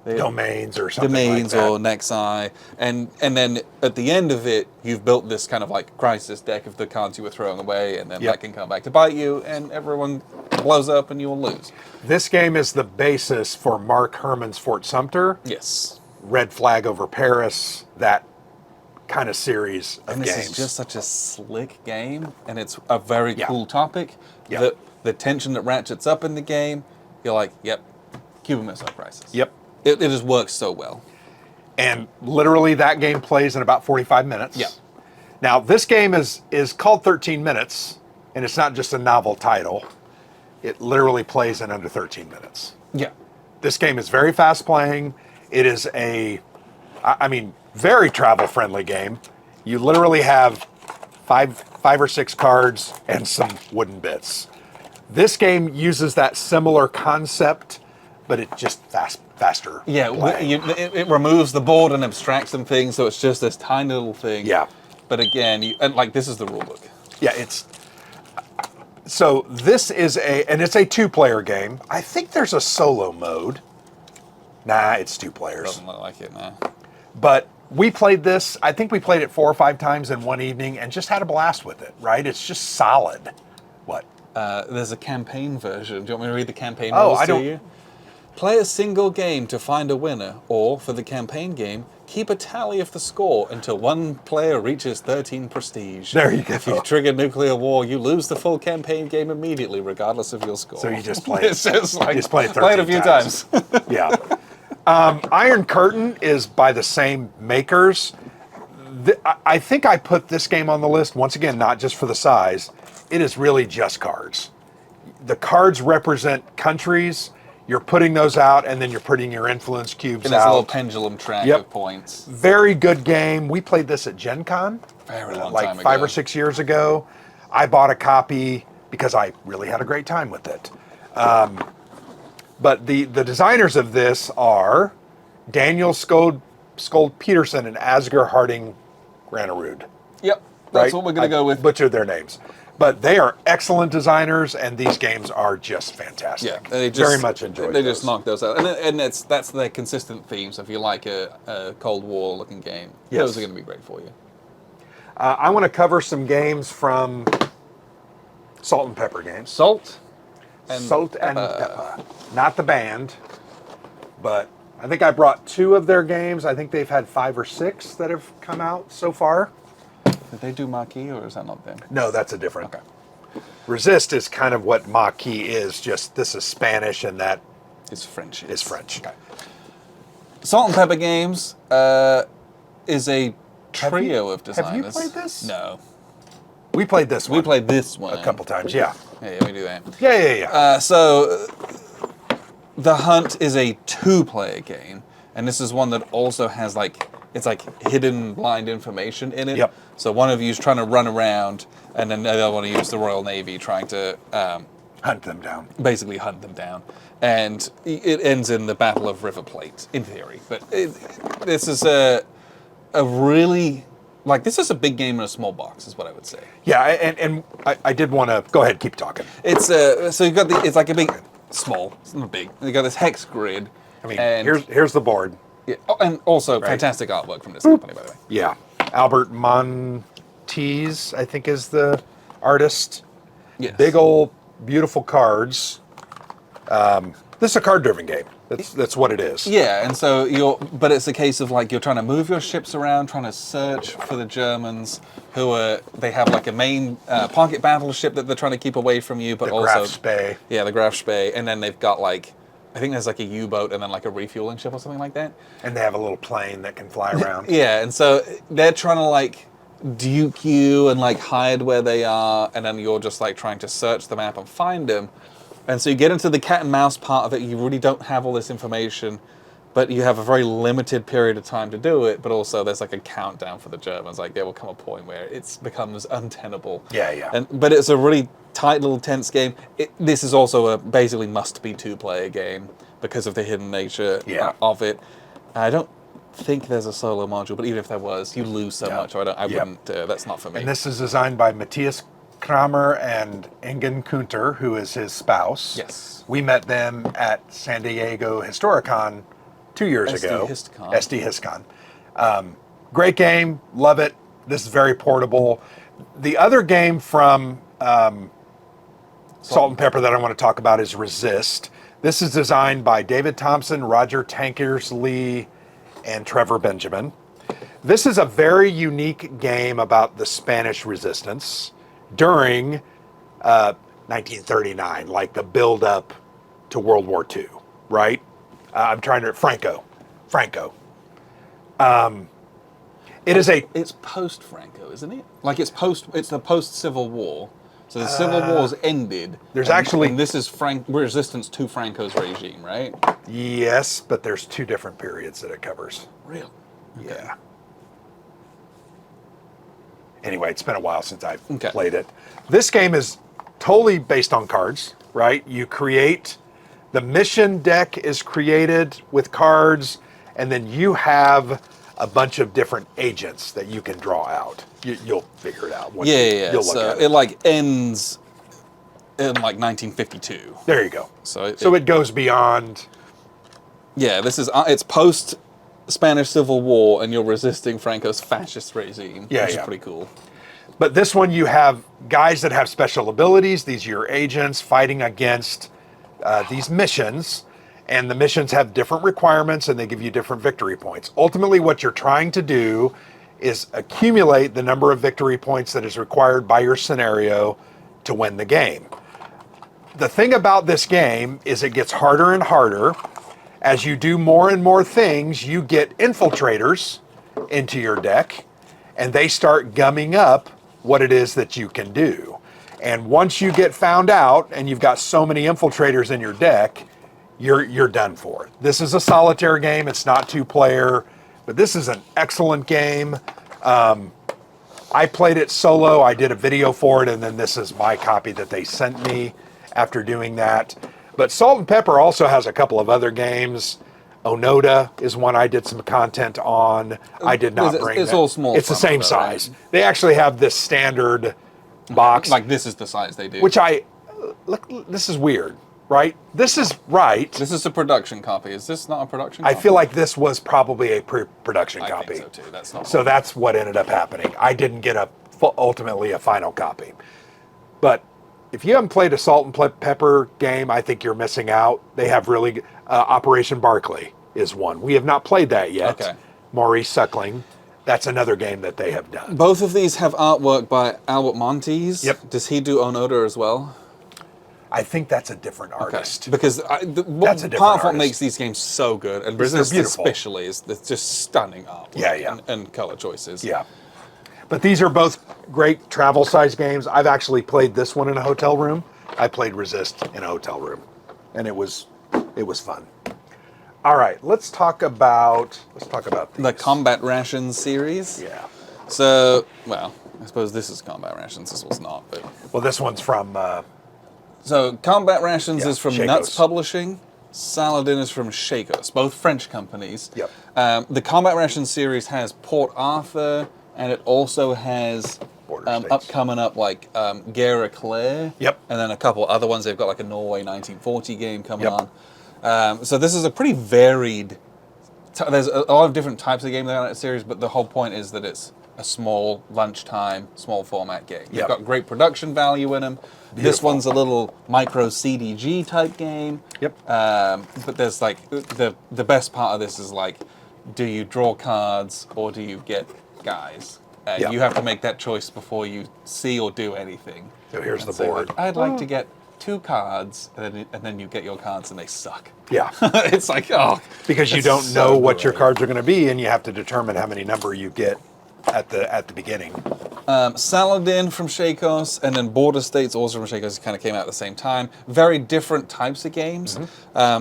Domains or something Domains like that. or Nexi, and then at the end of it, you've built this kind of like crisis deck of the cards you were throwing away, and then Yep. that can come back to bite you, and everyone blows up, and you will lose. This game is the basis for Mark Herman's Fort Sumter, Yes. Red Flag Over Paris, that kind of series of And this games. is just such a slick game, and it's a very Yeah. cool topic. Yeah. The tension that ratchets up in the game, you're like, yep, Cuban Missile Crisis. Yep. It just works so well. And literally that game plays in about 45 minutes. Yeah. Now, this game is called 13 minutes, and it's not just a novel title. It literally plays in under 13 minutes. Yeah. This game is very fast playing. It is very travel-friendly game. You literally have five or six cards and some wooden bits. This game uses that similar concept, but it just faster. Yeah, playing. it removes the board and abstracts some things, so it's just this tiny little thing. Yeah. But again, this is the rule book. Yeah, so this is it's a 2-player game. I think there's a solo mode. Nah, it's 2 players. Doesn't look like it now. But we played this, I think we played it 4 or 5 times in one evening and just had a blast with it, right? It's just solid. What? There's a campaign version. Do you want me to read the campaign Oh, rules I to don't- you? Play a single game to find a winner, or for the campaign game, keep a tally of the score until one player reaches 13 prestige. There you go. If you trigger nuclear war, you lose the full campaign game immediately, regardless of your score. So you just play it. It's just like, You just play it play it a 13 few times. times. Yeah. Iron Curtain is by the same makers. I think I put this game on the list, once again, not just for the size. It is really just cards. The cards represent countries. You're putting those out, and then you're putting your influence cubes And it's a little out. pendulum track Yep. of points. Very good game. We played this at Gen Con. Very long like time 5 ago. or 6 years ago. I bought a copy because I really had a great time with it. But the designers of this are Daniel Skold Peterson and Asger Harding Granerud. Yep, that's Right? what we're going to go with. Butchered their names. But they are excellent designers, and these games are just fantastic. Yeah, they just, very much enjoyed They those. just knocked those out, and that's their consistent theme. So if you like a Cold War looking game, Yes. those are going to be great for you. I want to cover some games from Salt and Pepper Games. Salt and Pepper. Not the band, but I think I brought 2 of their games. I think they've had 5 or 6 that have come out so far. Did they do Marquis, or is that not them? No, that's a different. Okay. Resist is kind of what Marquis is, just this is Spanish and that It's French. is French. Okay. Salt and Pepper Games is a trio of designers. Have you played this? No. We played this one. We played this one a couple times, yeah. Yeah, we do that. Yeah. So, The Hunt is a 2-player game, and this is one that also has it's hidden blind information in it. Yep. So one of you's trying to run around, and then the other one use the Royal Navy trying to Hunt them down. basically hunt them down. And it ends in the Battle of River Plate, in theory. But this is a really, this is a big game in a small box, is what I would say. Yeah, and I did want to, go ahead, keep talking. It's so you've got it's like a big, small, it's not big. You got this hex grid. I mean, and, here's the board. Yeah, and also fantastic artwork from this company, by the way. Yeah, Albert Montes, I think, is the artist. Yes. Big old beautiful cards. This is a card-driven game. That's what it is. Yeah, and so but it's a case of you're trying to move your ships around, trying to search for the Germans they have a main pocket battleship that they're trying to keep away from you, but The also Graf Spee. Yeah, the Graf Spee, and then they've got I think there's a U-boat and then a refueling ship or something like that. And they have a little plane that can fly around. Yeah, and so they're trying to duke you and hide where they are, and then you're just trying to search the map and find them. And so you get into the cat and mouse part of it. You really don't have all this information, but you have a very limited period of time to do it. But also there's a countdown for the Germans. There will come a point where it becomes untenable. Yeah. But it's a really tight little tense game. This is also a basically must-be 2-player game because of the hidden nature of it. I don't think there's a solo module, but even if there was, you lose so much. I wouldn't. That's not for me. And this is designed by Matthias Kramer and Ingen Kunter, who is his spouse. Yes. We met them at San Diego Historicon 2 years ago. SD Hiscon. Great game. Love it. This is very portable. The other game from Salt and Pepper that I want to talk about is Resist. This is designed by David Thompson, Roger Tankersley, and Trevor Benjamin. This is a very unique game about the Spanish resistance during 1939, the build-up to World War II, right? I'm trying to... Franco. It's post-Franco, isn't it? It's the post-Civil War. So the Civil War's ended. And this is resistance to Franco's regime, right? Yes, but there's 2 different periods that it covers. Really? Okay. Yeah. Anyway, it's been a while since I've played it. This game is totally based on cards, right? You create, the mission deck is created with cards, and then you have a bunch of different agents that you can draw out. You'll figure it out. You'll look at it. It ends in 1952. There you go. So it goes beyond. Yeah, it's post Spanish Civil War, and you're resisting Franco's fascist regime, which is pretty cool. But this one, you have guys that have special abilities. These are your agents fighting against these missions, and the missions have different requirements, and they give you different victory points. Ultimately, what you're trying to do is accumulate the number of victory points that is required by your scenario to win the game. The thing about this game is it gets harder and harder. As you do more and more things, you get infiltrators into your deck, and they start gumming up what it is that you can do. And once you get found out, and you've got so many infiltrators in your deck, you're done for. This is a solitaire game. It's not 2-player, but this is an excellent game. I played it solo. I did a video for it, and then this is my copy that they sent me after doing that. But Salt and Pepper also has a couple of other games. Onoda is one I did some content on. I did not bring It's all small. It's the same size. Right? They actually have this standard box. This is the size they do. Which look, this is weird. right? This is right. This is a production copy. Is this not a production I copy? feel like this was probably a pre-production I copy. think so too. That's not. So that's what ended up happening. I didn't get ultimately a final copy. But if you haven't played a Salt and Pepper game, I think you're missing out. They have really Operation Barclay is one. We have not played that yet. Okay. Maurice Suckling. That's another game that they have done. Both of these have artwork by Albert Montes. Yep. Does he do Onoda as well? I think that's a different artist. Because That's a different part of what artist. makes these games so good, and Is they're Resist beautiful. especially, is it's just stunning artwork Yeah. and color choices. Yeah. But these are both great travel size games. I've actually played this one in a hotel room. I played Resist in a hotel room. And it was fun. All right, let's talk about these. The Combat Rations series. Yeah. So, well, I suppose this is Combat Rations. This was not, but Well, this one's from so Combat Rations Yeah, is from Shakos. Nuts Publishing. Saladin is from Shakos, both French companies. Yep. The Combat Rations series has Port Arthur, and it also has Border states. upcoming like Guerre Claire. Yep. And then a couple other ones. They've got like a Norway 1940 game coming Yep. on. So this is a pretty varied. There's a lot of different types of games in that series, but the whole point is that it's a small lunchtime, small format game. You've Yep. got great production value in them. This Beautiful. one's a little micro CDG type game. Yep. But there's like the best part of this is like, do you draw cards or do you get guys? Yep. You have to make that choice before you see or do anything. So here's And the say, board. like, I'd like to get 2 cards, and then you get your cards and they suck. Yeah. It's like, oh. Because you it's don't so know what your great. cards are going to be, and you have to determine how many number you get at the beginning. Saladin from Shakos, and then Border States also from Shakos kind of came out at the same time. Very different types of games.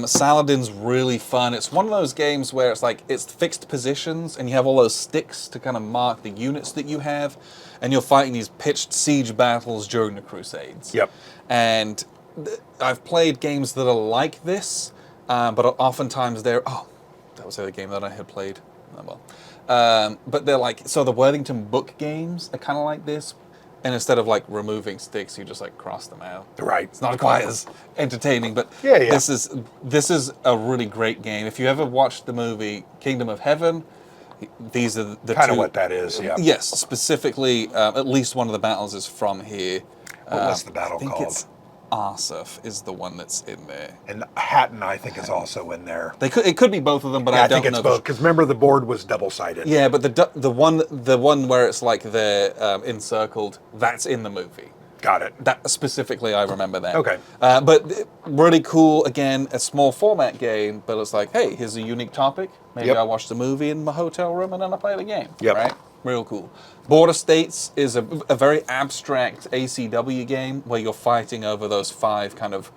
Saladin's really fun. It's one of those games where it's like it's fixed positions, and you have all those sticks to kind of mark the units that you have, and you're fighting these pitched siege battles during the Crusades. Yep. And I've played games that are like this, but oftentimes they're that was the other game that I had played. Oh, well. But they're like, so the Worthington book games are kind of like this, and instead of like removing sticks, you just like cross them out. Right. It's not quite as entertaining, but Yeah, yeah. this is a really great game. If you ever watched the movie Kingdom of Heaven, these are the Kind of two- what that is, yeah. Yes, specifically, at least one of the battles is from here. What was the battle I think called? it's Arsuf is the one that's in there. And Hatton, I think, is also in there. It could be both of them, but Yeah, I don't think it's know. both. Because remember, the board was double-sided. Yeah, but the one where it's like they're encircled, that's in the movie. Got it. That specifically, I remember that. Okay. But really cool. Again, a small format game, but it's like, hey, here's a unique topic. Maybe Yep. I watch the movie in my hotel room and then I play the game. Yep. Right. Real cool. Border States is a very abstract ACW game where you're fighting over those 5 kind of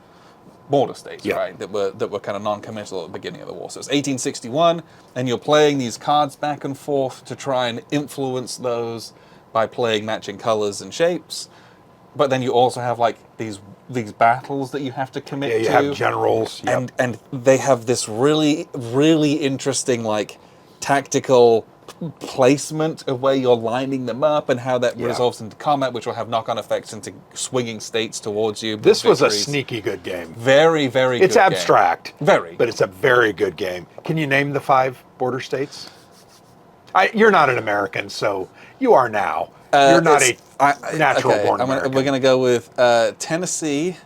border states, Yep. right? That were kind of non-committal at the beginning of the war. So it's 1861, and you're playing these cards back and forth to try and influence those by playing matching colors and shapes. But then you also have like these battles that you have to commit Yeah, you to. have generals. Yep. And they have this really, really interesting like tactical placement of where you're lining them up and how that Yeah. resolves into combat, which will have knock-on effects into swinging states towards you. This was a victories. sneaky good game. Very, very It's good game. abstract. Very. But it's a very good game. Can you name the 5 border states? You're not an American, so you are now. You're not a natural-born American. We're going to go with Tennessee,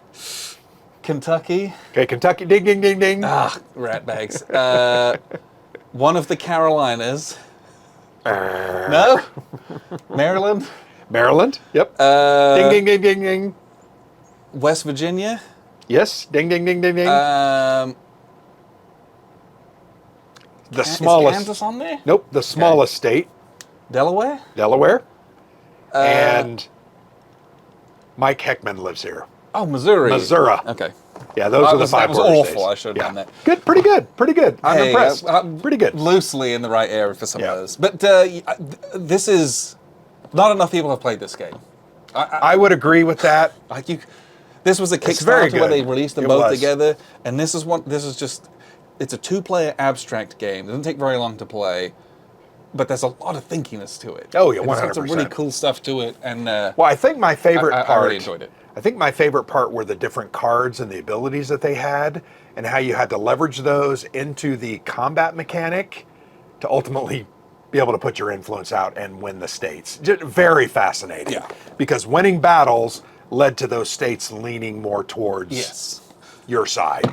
Kentucky. Okay, Kentucky, ding, ding, ding, ding. Rat bags. One of the Carolinas. No? Maryland? Maryland, yep. Ding, ding, ding, ding, ding. West Virginia? Yes, ding, ding, ding, ding, ding. The smallest. Is Kansas on there? Nope, the smallest state, Delaware? Delaware. And Mike Heckman lives here. Oh, Missouri. Missouri. Okay. Yeah, those are the 5 that was border awful. states. I should have done that. Good, pretty good, pretty good. I'm Hey, impressed. Pretty good. Loosely in the right area for some Yeah. of those. But this is... Not enough people have played this game. I would agree with that. Like this was a It's very Kickstarter where good. they released them It both was. together, and this is just... It's a 2-player abstract game. It doesn't take very long to play, but there's a lot of thinkiness to it. Oh, yeah, It's got some really 100%. cool stuff to it, and Well, I think my favorite I part. really enjoyed it. I think my favorite part were the different cards and the abilities that they had, and how you had to leverage those into the combat mechanic to ultimately be able to put your influence out and win the states. Just very fascinating. Yeah. Because winning battles led to those states leaning more towards your side.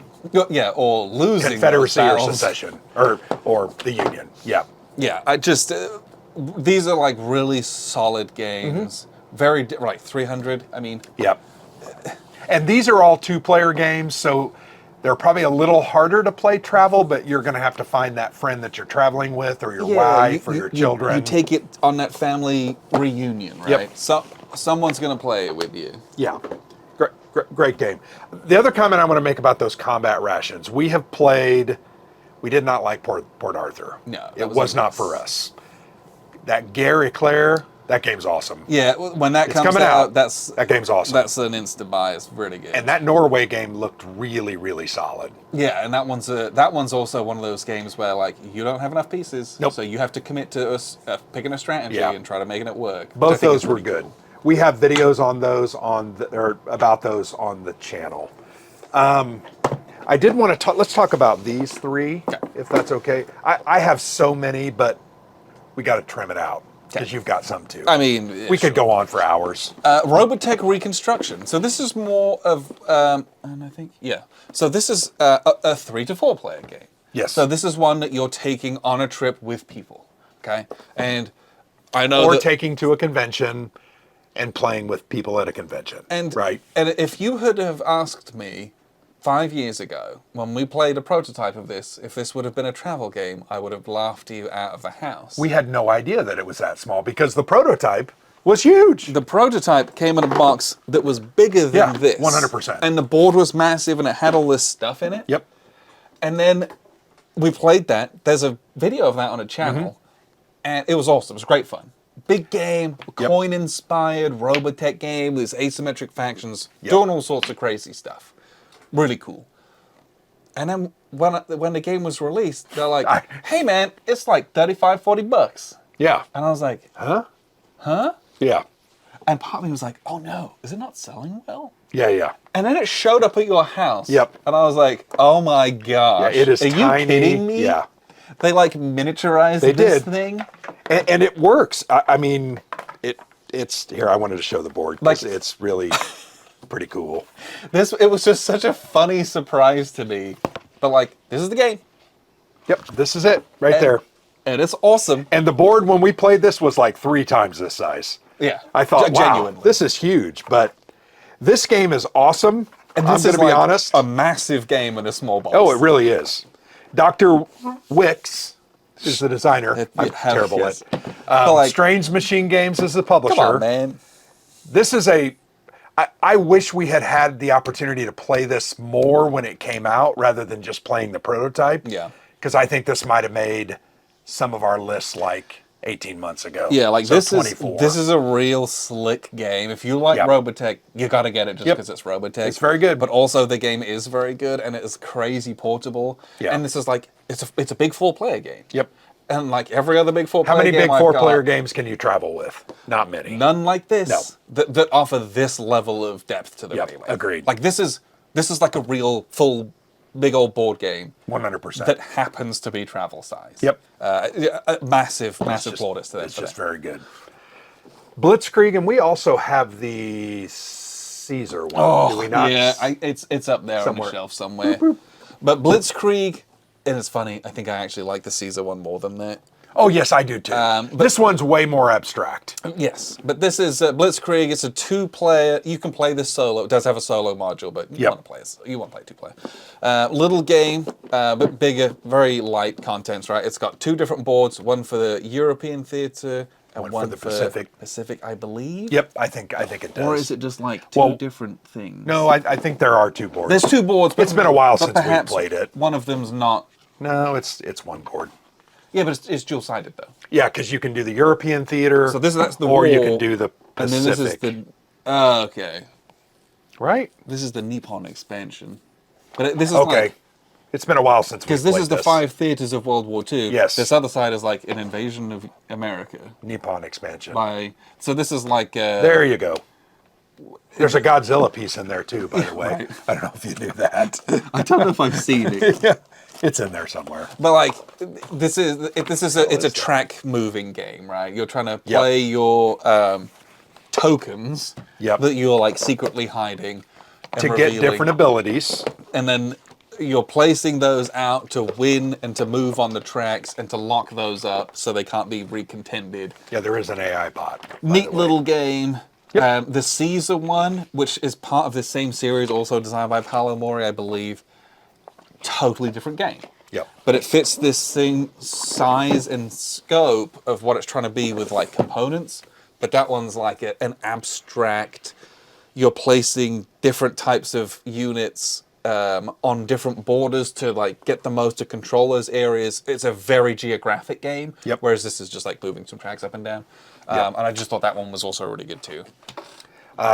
Yeah, or losing Confederacy those or battles. secession, or the Union. Yeah. Yeah, I just these are like really solid games. Very like 300. I mean, Yep. And these are all two-player games, so they're probably a little harder to play travel, but you're going to have to find that friend that you're traveling with, or your wife, or your children. You take it on that family reunion, right? Yep. So someone's going to play it with you. Yeah. Great game. The other comment I want to make about those combat rations, we did not like Port Arthur. No, it was not for us. That Gary Clare, that game's awesome. Yeah, when that comes coming out. that game's awesome. That's an instant buy. It's really good. And that Norway game looked really, really solid. Yeah, and that one's also one of those games where like you don't have enough pieces, Nope. so you have to commit to picking a strategy Yeah. and try to making it work. Both those were good. We have videos on those or about those on the channel. I did want to talk. Let's talk about these three, if that's okay. I have so many, but we got to trim it out because you've got some too. I mean, we could go on for hours. Robotech Reconstruction. So this is more of, and I think So this is a 3 to 4 player game. Yes. So this is one that you're taking on a trip with people. Okay, and I know Or that, taking to a convention and playing with people at a convention. Right. And if you had have asked me 5 years ago, when we played a prototype of this, if this would have been a travel game, I would have laughed you out of the house. We had no idea that it was that small because the prototype was huge. The prototype came in a box that was bigger than this. 100%. And the board was massive and it had all this stuff in it. Yep. And then we played that. There's a video of that on a channel. And it was awesome. It was great fun. Big game, coin-inspired Robotech game, these asymmetric factions, doing all sorts of crazy stuff. Really cool. And then when the game was released, they're like, hey man, it's like $35-40. Yeah. And I was like, Huh? huh? Yeah. And part of me was like, oh no, is it not selling well? Yeah. And then it showed up at your house. Yep. And I was like, oh my gosh. Yeah, it is Are tiny. you kidding me? Yeah. They like miniaturized this thing. And it works. I mean, it's here. I wanted to show the board because Like- it's really pretty cool. It was just such a funny surprise to me. But like, this is the game. Yep, this is it right there. And it's awesome. And the board when we played this was like 3 times this size. Yeah. I thought, wow, Genuinely. this is huge. But this game is awesome. And I'm this going is to be like honest. a massive game in a small box. Oh, it really is. Dr. Wicks is the designer. I'm terrible yes. at. But like, Strange Machine Games is the publisher. come on, man. This is I wish we had had the opportunity to play this more when it came out rather than just playing the prototype. Yeah. Because I think this might have made some of our lists like 18 months ago. Yeah, like So this 24. is a real slick game. If you like Yep. Robotech, you got to get it just Yep. because it's Robotech. It's very good. But also the game is very good and it is crazy portable. Yeah. And this is like it's a big 4-player game. Yep. And like every other big 4-player How many game big I've 4-player got, games can you travel with? Not many. None like this. No. That offer this level of depth to them Yep, anyway. agreed. Like this is like a real full big old board game 100%. that happens to be travel size. Yep. Massive just- plaudits to them. It's for just that. very good. Blitzkrieg, and we also have the Caesar one. Do we not? Yeah, it's up there on Somewhere. the shelf somewhere. But Blitzkrieg, and it's funny, I think I actually like the Caesar one more than that. Oh, yes, I do too. This one's way more abstract. Yes, but this is Blitzkrieg. It's a 2-player. You can play this solo. It does have a solo module, but you Yep. want to play it. You want to play 2-player. Little game, but bigger, very light contents. Right? It's got 2 different boards. One for the European theater and One for the Pacific. Pacific, I believe. Yep, I think it does. Or is it just like 2 Well, different things? No, I think there are 2 boards. There's 2 boards. But It's been a while but since we perhaps played it. One of them's not. No, it's one board. Yeah, but it's dual-sided though. Yeah, because you can do the European theater. So that's the or you wall, can do the Pacific. And then this is the. Okay. Right? This is the Nippon expansion. But this is Okay. like. It's been a while since we Because played this is the 5 theaters of World War II. Yes. This other side is like an invasion of America. Nippon expansion. So this is like. There you go. There's a Godzilla piece in there too, by the way. Right. I don't know if you knew that. I don't know if I've seen it. Yeah, it's in there somewhere. But like, it's a track moving game, right? You're trying to play your tokens that you're like secretly hiding and To get different abilities. and then you're placing those out to win and to move on the tracks and to lock those up so they can't be recontended. Yeah, there is an AI bot. Neat little game. The Caesar one, which is part of the same series, also designed by Paolo Mori, I believe. Totally different game. Yep. But it fits this same size and scope of what it's trying to be with like components. But that one's like an abstract. You're placing different types of units on different borders to like get the most to control those areas. It's a very geographic game. Yep. Whereas this is just like moving some tracks up and down. And I just thought that one was also really good too.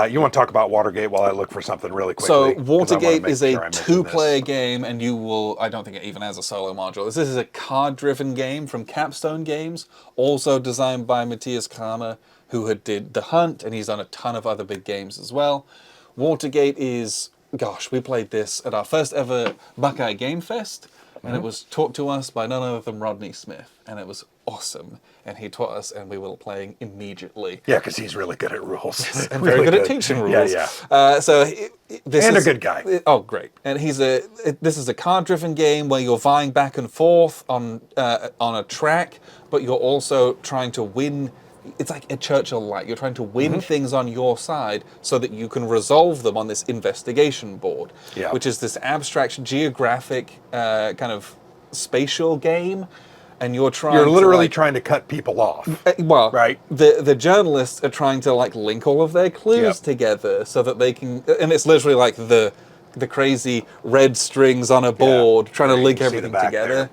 You want to talk about Watergate while I look for something really quickly? So Watergate is a two-player this. game, and you will, I don't think it even has a solo module. This is a card-driven game from Capstone Games, also designed by Matthias Kramer, who did The Hunt, and he's done a ton of other big games as well. Watergate is, gosh, we played this at our first ever Buckeye Game Fest, and it was taught to us by none other than Rodney Smith, and it was awesome. And he taught us, and we were playing immediately. Yeah, because he's really good at rules. And very good at teaching rules. Yeah. This And is a good guy. Oh, great! And this is a card-driven game where you're vying back and forth on a track, but you're also trying to win. It's like a Churchill-like. You're trying to win things on your side so that you can resolve them on this investigation board, which is this abstract, geographic kind of spatial game. And you're literally trying to cut people off. Well, right. The journalists are trying to like link all of their clues together so that they can, and it's literally like the crazy red strings on a board trying to link everything together.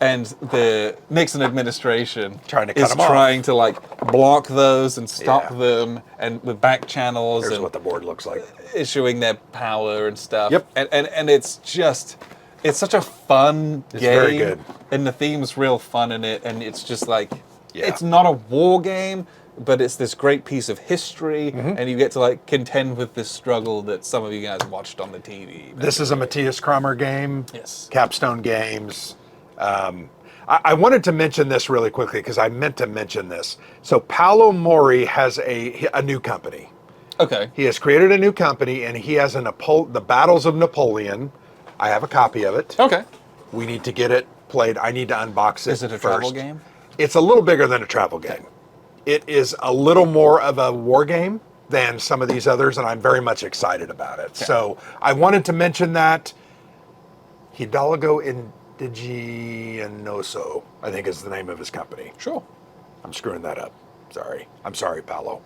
And the Nixon administration trying to cut is them off. trying to like block those and stop them, and with back channels. Here's and what the board looks like. Issuing their power and stuff. Yep. And it's just. It's such a fun game. Very good. And the theme's real fun in it. And it's just like, it's not a war game, but it's this great piece of history. And you get to like contend with this struggle that some of you guys watched on the TV. This is a Matthias Kramer game. Yes. Capstone Games. I wanted to mention this really quickly because I meant to mention this. So Paolo Mori has a new company. Okay. He has created a new company, and he has the Battles of Napoleon. I have a copy of it. Okay. We need to get it played. I need to unbox it. Is it a first. travel game? It's a little bigger than a travel game. It is a little more of a war game than some of these others, and I'm very much excited about it. Okay. So I wanted to mention that. Hidalgo Indigenoso, I think is the name of his company. Sure. I'm screwing that up. Sorry. I'm sorry, Paolo.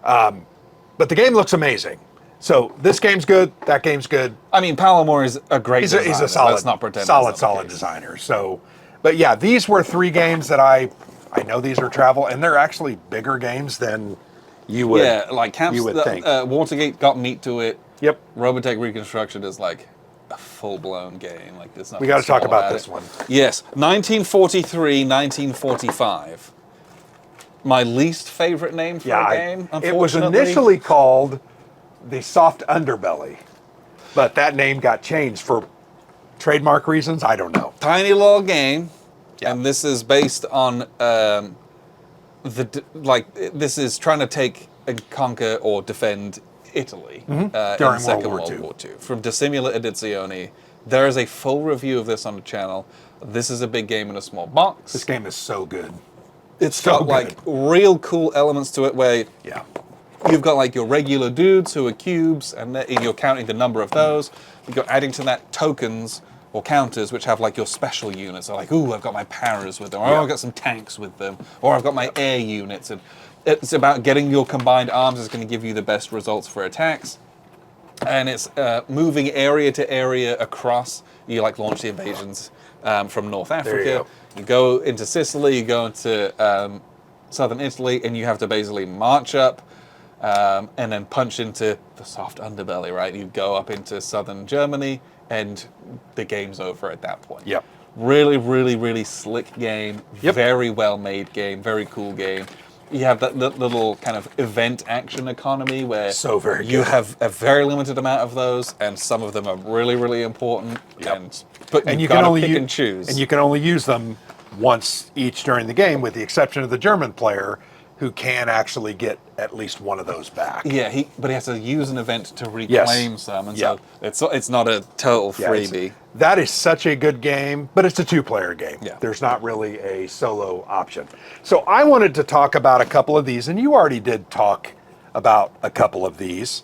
But the game looks amazing. So this game's good. That game's good. I mean, Paolo Mori is a great designer. He's a solid, Let's not pretend solid designer. So, but yeah, these were three games that I know these are travel, and they're actually bigger games than you would. Yeah, like you would think. Watergate got meat to it. Yep. Robotech Reconstruction is like a full-blown game. Like there's nothing We got to talk small about this one. Yes, 1943, 1945. My least favorite name for a game, unfortunately. It was initially called the Soft Underbelly, but that name got changed for trademark reasons. I don't know. Tiny little game, and this is based on this is trying to take and conquer or defend Italy in the Second World War II. From Dissimula Edizioni. There is a full review of this on the channel. This is a big game in a small box. This game is so good. It's got like real cool elements to it where you've got like your regular dudes who are cubes, and you're counting the number of those. You're adding to that tokens or counters, which have like your special units. So like, ooh, I've got my paras with them, or I've got some tanks with them, or I've got my air units. And it's about getting your combined arms is going to give you the best results for attacks. And it's moving area to area across. You like launch the invasions from North Africa. You go into Sicily, you go into southern Italy, and you have to basically march up and then punch into the soft underbelly, right? You go up into southern Germany, and the game's over at that point. Really, really, really slick game. Very well made game. Very cool game. You have that little kind of event action economy where So very you good. have a very limited amount of those, and some of them are really, really important. Yep. But And you've you got can to only pick and choose. And you can only use them once each during the game, with the exception of the German player, who can actually get at least one of those back. Yeah, but he has to use an event to reclaim some, and so it's not a total Yeah, freebie. that is such a good game, but it's a two-player game. Yeah. There's not really a solo option. So I wanted to talk about a couple of these, and you already did talk about a couple of these.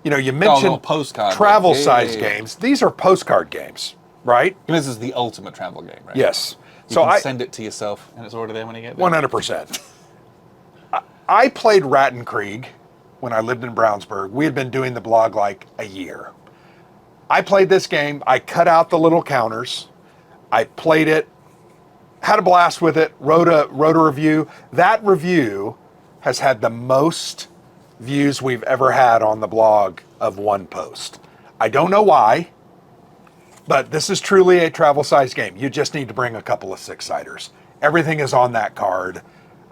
You know, you little mentioned postcard travel-size game. Yeah. games. These are postcard games, right? This is the ultimate travel game, right? Yes. You So can send it to yourself, and it's already there when you get there. 100%. I played Rattenkrieg when I lived in Brownsburg. We had been doing the blog like a year. I played this game. I cut out the little counters. I played it, had a blast with it, wrote a review. That review has had the most views we've ever had on the blog of one post. I don't know why, but this is truly a travel-sized game. You just need to bring a couple of six-siders. Everything is on that card.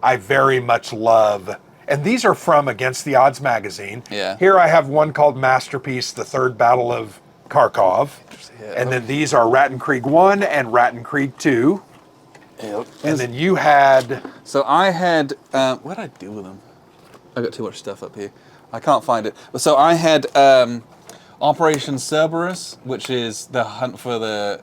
I very much love, and these are from Against the Odds magazine. Yeah. Here I have one called Masterpiece, The Third Battle of Kharkov. Yeah. And then these are Rattenkrieg 1 and Rattenkrieg 2. Yep. And then you had... So I had, what did I do with them? I got too much stuff up here. I can't find it. So I had Operation Cerberus, which is the hunt for the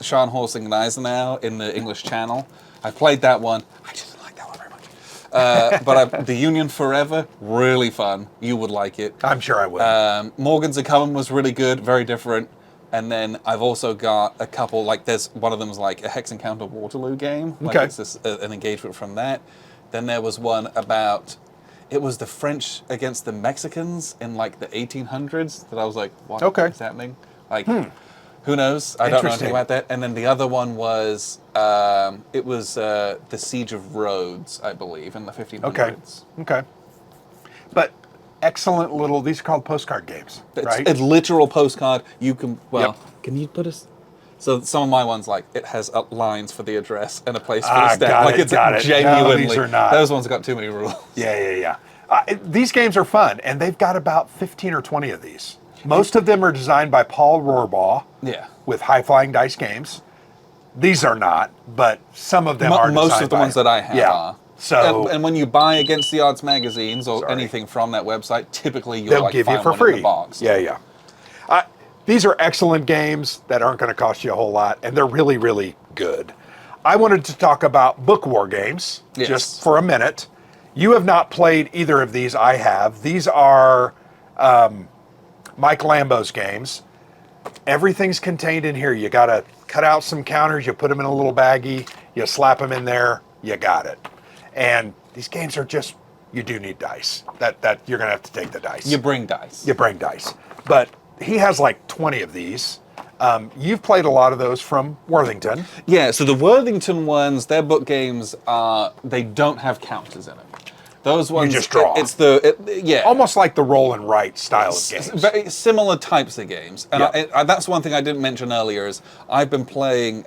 Scharnhorst and Gneisenau in the English Channel. I played that one. I didn't like that one very much. But the Union Forever, really fun. You would like it. I'm sure I would. Morgan's a Common was really good, very different. And then I've also got a couple, like there's one of them is like a Hex Encounter Waterloo game. Like Okay. it's just an engagement from that. Then there was one about, it was the French against the Mexicans in like the 1800s that I was like, what is happening? Like, who knows? I don't know Interesting. anything about that. And then the other one was, it was the Siege of Rhodes, I believe, in the 1500s. Okay. But excellent little, these are called postcard games, right? It's a literal postcard. You can, Yep. can you put us? So some of my ones, like, it has lines for the address and a place for Ah, the stamp. got Like, it, it's got it. genuinely, No, these are not. those ones got too many rules. Yeah. These games are fun, and they've got about 15 or 20 of these. Most of them are designed by Paul Rohrbaugh Yeah. with High Flying Dice Games. These are not, but some of them are designed Most of the by ones that I have are. So and when you buy Against the Odds magazines or Sorry. anything from that website, typically you'll they'll like give you find for one free. in the box. Yeah. These are excellent games that aren't going to cost you a whole lot, and they're really, really good. I wanted to talk about book war games Yes. just for a minute. You have not played either of these. I have. These are Mike Lambo's games. Everything's contained in here. You got to cut out some counters. You put them in a little baggie. You slap them in there. You got it. And these games are just, you do need dice. That you're going to have to take the dice. You bring dice. You bring dice. But he has like 20 of these. You've played a lot of those from Worthington. Yeah, so the Worthington ones, their book games they don't have counters in them. Those ones, just draw. Yeah. Almost like the roll and write style of games. Very similar types of games. And Yeah. that's one thing I didn't mention earlier is I've been playing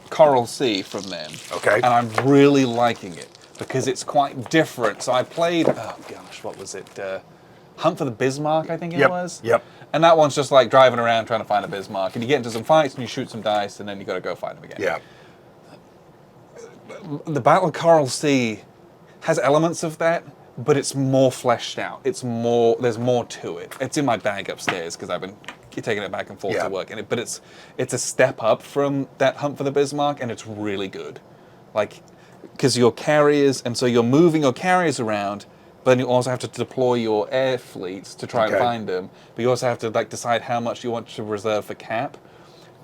Coral Sea from them. Okay. And I'm really liking it because it's quite different. So I played, oh gosh, what was it? Hunt for the Bismarck, I think it was. Yep. And that one's just like driving around trying to find a Bismarck. And you get into some fights and you shoot some dice and then you got to go find them again. Yeah. The Battle of Coral Sea has elements of that, but it's more fleshed out. There's more to it. It's in my bag upstairs because I've been taking it back and forth Yeah. to work in it. But it's a step up from that Hunt for the Bismarck, and it's really good. Like, because your carriers, and so you're moving your carriers around, but then you also have to deploy your air fleets to try and Okay. find them. But you also have to like decide how much you want to reserve for cap.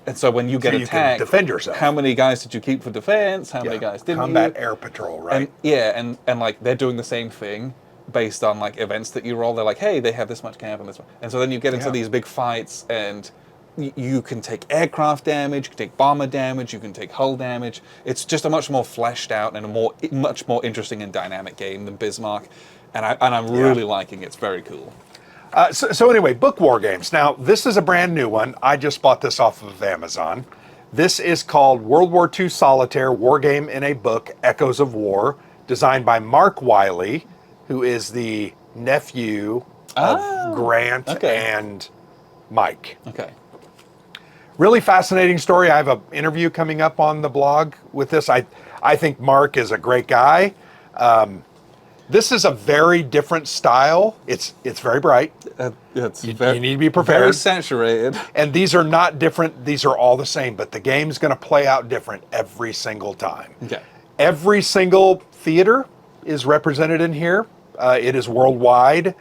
And so when you get you can attacked, defend yourself. how many guys did you keep for defense? How many Yeah. guys didn't Combat you? air patrol, right? And like they're doing the same thing based on like events that you roll. They're like, hey, they have this much camp and this one. And so then you get into Yeah. these big fights and you can take aircraft damage, you can take bomber damage, you can take hull damage. It's just a much more fleshed out and much more interesting and dynamic game than Bismarck. And I'm really liking it. It's very cool. So anyway, book war games. Now, this is a brand new one. I just bought this off of Amazon. This is called World War II Solitaire, War Game in a Book, Echoes of War. designed by Mark Wiley, who is the nephew of Grant and Mike. Okay. Really fascinating story. I have an interview coming up on the blog with this. I think Mark is a great guy. This is a very different style. It's very bright. You need to be prepared. Very saturated. And these are not different. These are all the same, but the game's going to play out different every single time. Okay. Every single theater is represented in here. It is worldwide.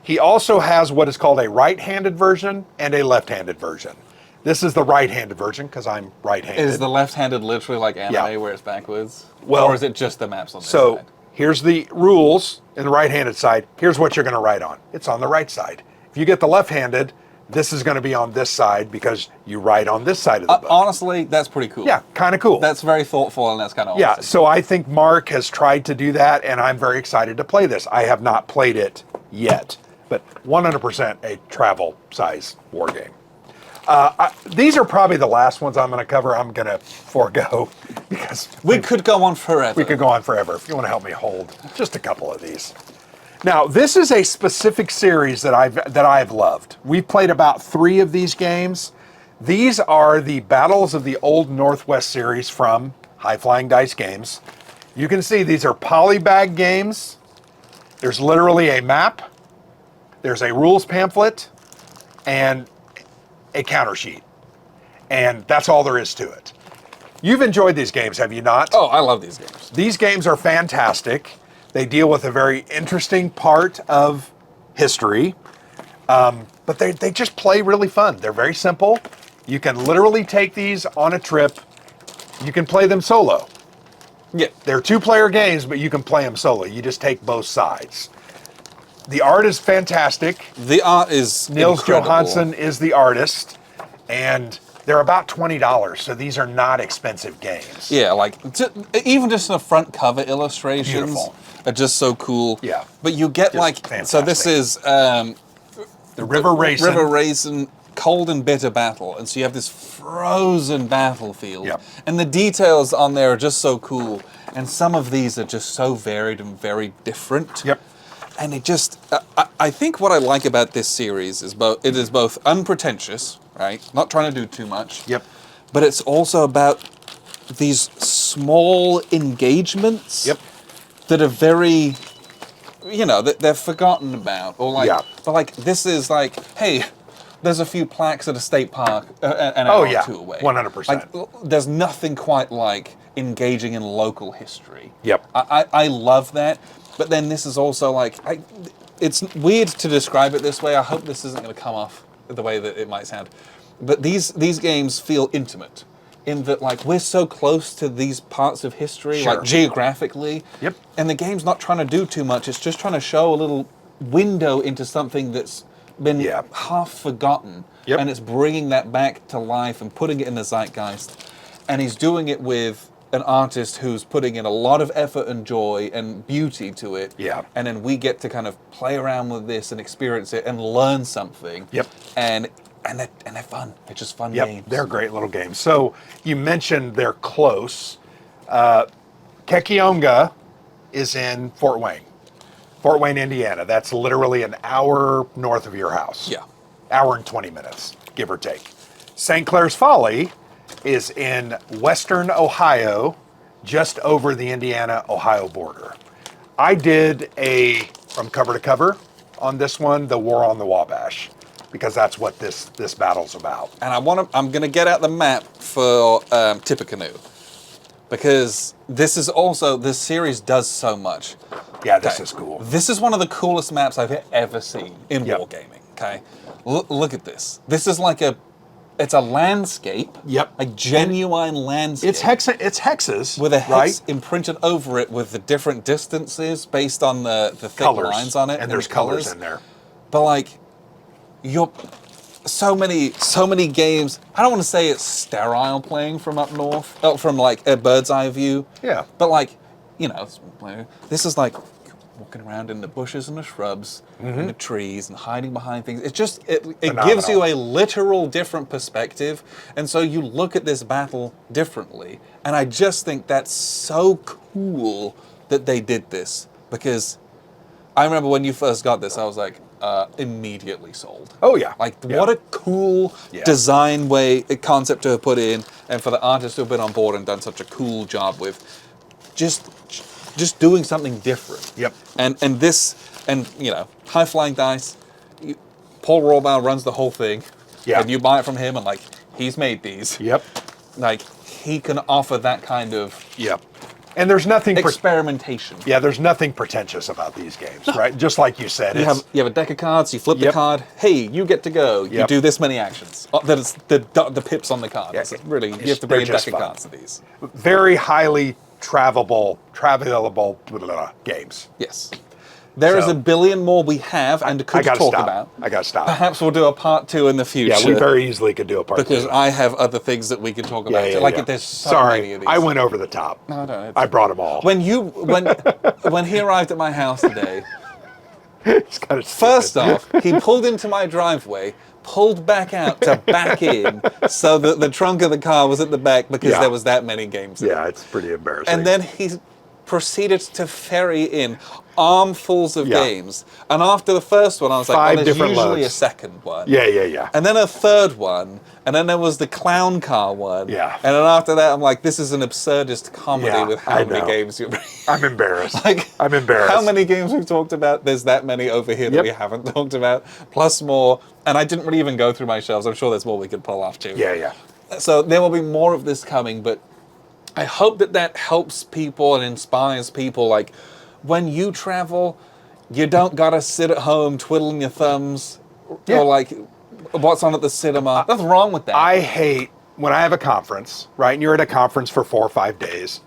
He also has what is called a right-handed version and a left-handed version. This is the right-handed version because I'm right-handed. Is the left-handed literally like anime Yeah. where it's backwards? Well, or is it just the maps on this So side? here's the rules in the right-handed side. Here's what you're going to write on. It's on the right side. If you get the left-handed, this is going to be on this side because you write on this side of the book. Honestly, that's pretty cool. Yeah, kind of cool. That's very thoughtful and that's kind of Yeah, awesome. so I think Mark has tried to do that, and I'm very excited to play this. I have not played it yet, but 100% a travel size war game. These are probably the last ones I'm going to cover. I'm going to forego because We could go on forever. we could go on forever. If you want to help me hold just a couple of these. Now, this is a specific series that I've loved. We've played about 3 of these games. These are the Battles of the Old Northwest series from High Flying Dice Games. You can see these are polybag games. There's literally a map. There's a rules pamphlet and a counter sheet. And that's all there is to it. You've enjoyed these games, have you not? Oh, I love these games. These games are fantastic. They deal with a very interesting part of history, but they just play really fun. They're very simple. You can literally take these on a trip. You can play them solo. Yeah. They're 2-player games, but you can play them solo. You just take both sides. The art is fantastic. The art is Niels incredible. Johansson is the artist, and they're about $20, so these are not expensive games. Yeah, like even just the front cover illustrations Beautiful. are just so cool. Yeah. But you get Just like so this fantastic. is The River Racing. River Raisin cold and bitter battle, and so you have this frozen battlefield, Yep. and the details on there are just so cool. And some of these are just so varied and very different. Yep. And it just, I think what I like about this series is it is both unpretentious, right? Not trying to do too much. Yep. But it's also about these small engagements. Yep. That are very, that they're forgotten about, or like, Yeah. but like this is like, hey, there's a few plaques at a state park an Oh, hour yeah. or two away. 100%. Like, there's nothing quite like engaging in local history. Yep. I love that, but then this is also like, it's weird to describe it this way. I hope this isn't going to come off the way that it might sound, but these games feel intimate. In that, like, we're so close to these parts of history, Sure. like geographically. Yep. And the game's not trying to do too much. It's just trying to show a little window into something that's been half forgotten. Yep. And it's bringing that back to life and putting it in the zeitgeist. And he's doing it with an artist who's putting in a lot of effort and joy and beauty to it. Yeah. And then we get to kind of play around with this and experience it and learn something. Yep. And they're fun. They're just fun Yep, games. they're great little games. So you mentioned they're close. Kekionga is in Fort Wayne, Indiana. That's literally an hour north of your house. Yeah. Hour and 20 minutes, give or take. St. Clair's Folly is in western Ohio, just over the Indiana-Ohio border. I did a from cover to cover on this one, the War on the Wabash, because that's what this battle's about. And I'm gonna get out the map for Tippecanoe, because this series does so much. Yeah, this is cool. This is one of the coolest maps I've ever seen in wargaming. Okay, look at this. This is like it's a landscape. Yep. Like genuine landscape. It's hexes with a hex right? imprinted over it with the different distances based on the thick Colors. lines on it. And there's the colors in there. But like, so many games. I don't want to say it's sterile playing from up north, from like a bird's eye view. Yeah. But like, this is like walking around in the bushes and the shrubs and the trees and hiding behind things. It gives you a literal different perspective, and so you look at this battle differently. And I just think that's so cool that they did this, because I remember when you first got this, I was like, immediately sold. Oh yeah. Like, Yeah. what a cool design concept to have put in, and for the artists who have been on board and done such a cool job with just doing something different. Yep. And this, and you know, High Flying Dice, Paul Rohrbaugh runs the whole thing. Yeah. And you buy it from him, and like, he's made these. Yep. Like, he can offer that kind of Yep. And there's nothing experimentation. there's nothing pretentious about these games, right? Just like you said. You have a deck of cards, you flip the card, hey, you get to go. You Yep. do this many actions. That is the pips on the card. Yeah, It's really, you have to bring a deck of cards to these. very highly travelable games. Yes. There is So- a billion more we have and I could gotta talk stop. about. I gotta stop. Perhaps we'll do a part 2 in the future. Yeah, we very easily could do a part because 2. I have other things that we can talk about. There's so many of these. I went over the top. No, no. I brought them all. When he arrived at my house today, It's kind of first off, he pulled into my driveway, pulled back out to back in, so that the trunk of the car was at the back because Yeah. there was that many games in it. yeah, it's pretty embarrassing. And then he proceeded to ferry in armfuls of Yeah. games. And after the first one, I was like, 5 there's different usually loads. a second one. yeah. And then a third one. And then there was the clown car one. Yeah. And then after that, I'm like, this is an absurdist comedy Yeah, with how I many know. games you bring. I'm embarrassed. Like, I'm embarrassed. How many games we've talked about? There's that many over here that Yep. we haven't talked about, plus more. And I didn't really even go through my shelves. I'm sure there's more we could pull off too. Yeah. So there will be more of this coming, but I hope that helps people and inspires people. Like, when you travel, you don't gotta sit at home twiddling your thumbs Yeah. or like what's on at the cinema. Nothing wrong with that. I hate when I have a conference, right? And you're at a conference for 4 or 5 days.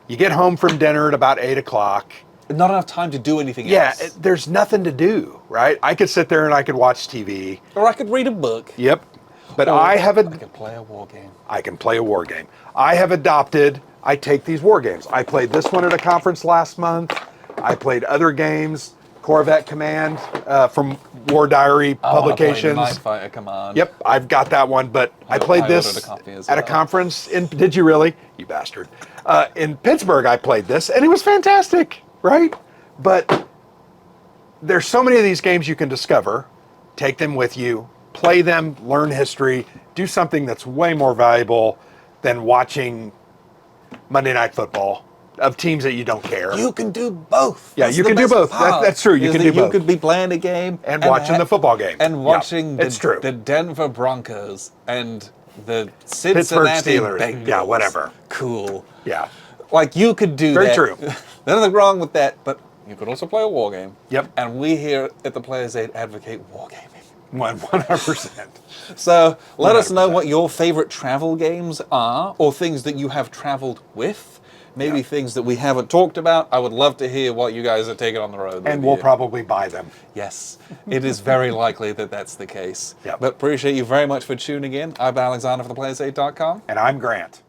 You get home from dinner at about 8 o'clock. Not enough time to do anything Yeah, else. there's nothing to do, right? I could sit there and I could watch TV. Or I could read a book. Yep. But Or I could play a war game. I can play a war game. I have adopted, I take these war games. I played this one at a conference last month. I played other games, Corvette Command from War Diary Publications. Night Fighter Command. Yep, I've got that one, but I played I this ordered a copy as at a well. conference in, did you really? You bastard. In Pittsburgh, I played this, and it was fantastic, right? But there's so many of these games you can discover, take them with you, play them, learn history, do something that's way more valuable than watching Monday Night Football of teams that you don't care. You can do both. Yeah, That's you the can do best both. part, That's true. You is can that do both. You could be playing a game And watching the football game. and Yeah, watching it's true. the Denver Broncos and the Pittsburgh Cincinnati Steelers. Bengals. Yeah, whatever. Cool. Yeah. Like, you could do Very that. true. There's nothing wrong with that, but you could also play a war game. Yep. And we here at the Players Aid advocate wargaming. 100%. So let us know 100%. what your favorite travel games are, or things that you have traveled with. Maybe things that we haven't talked about. I would love to hear what you guys are taking on the road. And with we'll you. probably buy them. Yes, it is very likely that that's the case. Yep. But appreciate you very much for tuning in. I'm Alexander from theplayersaid.com. And I'm Grant.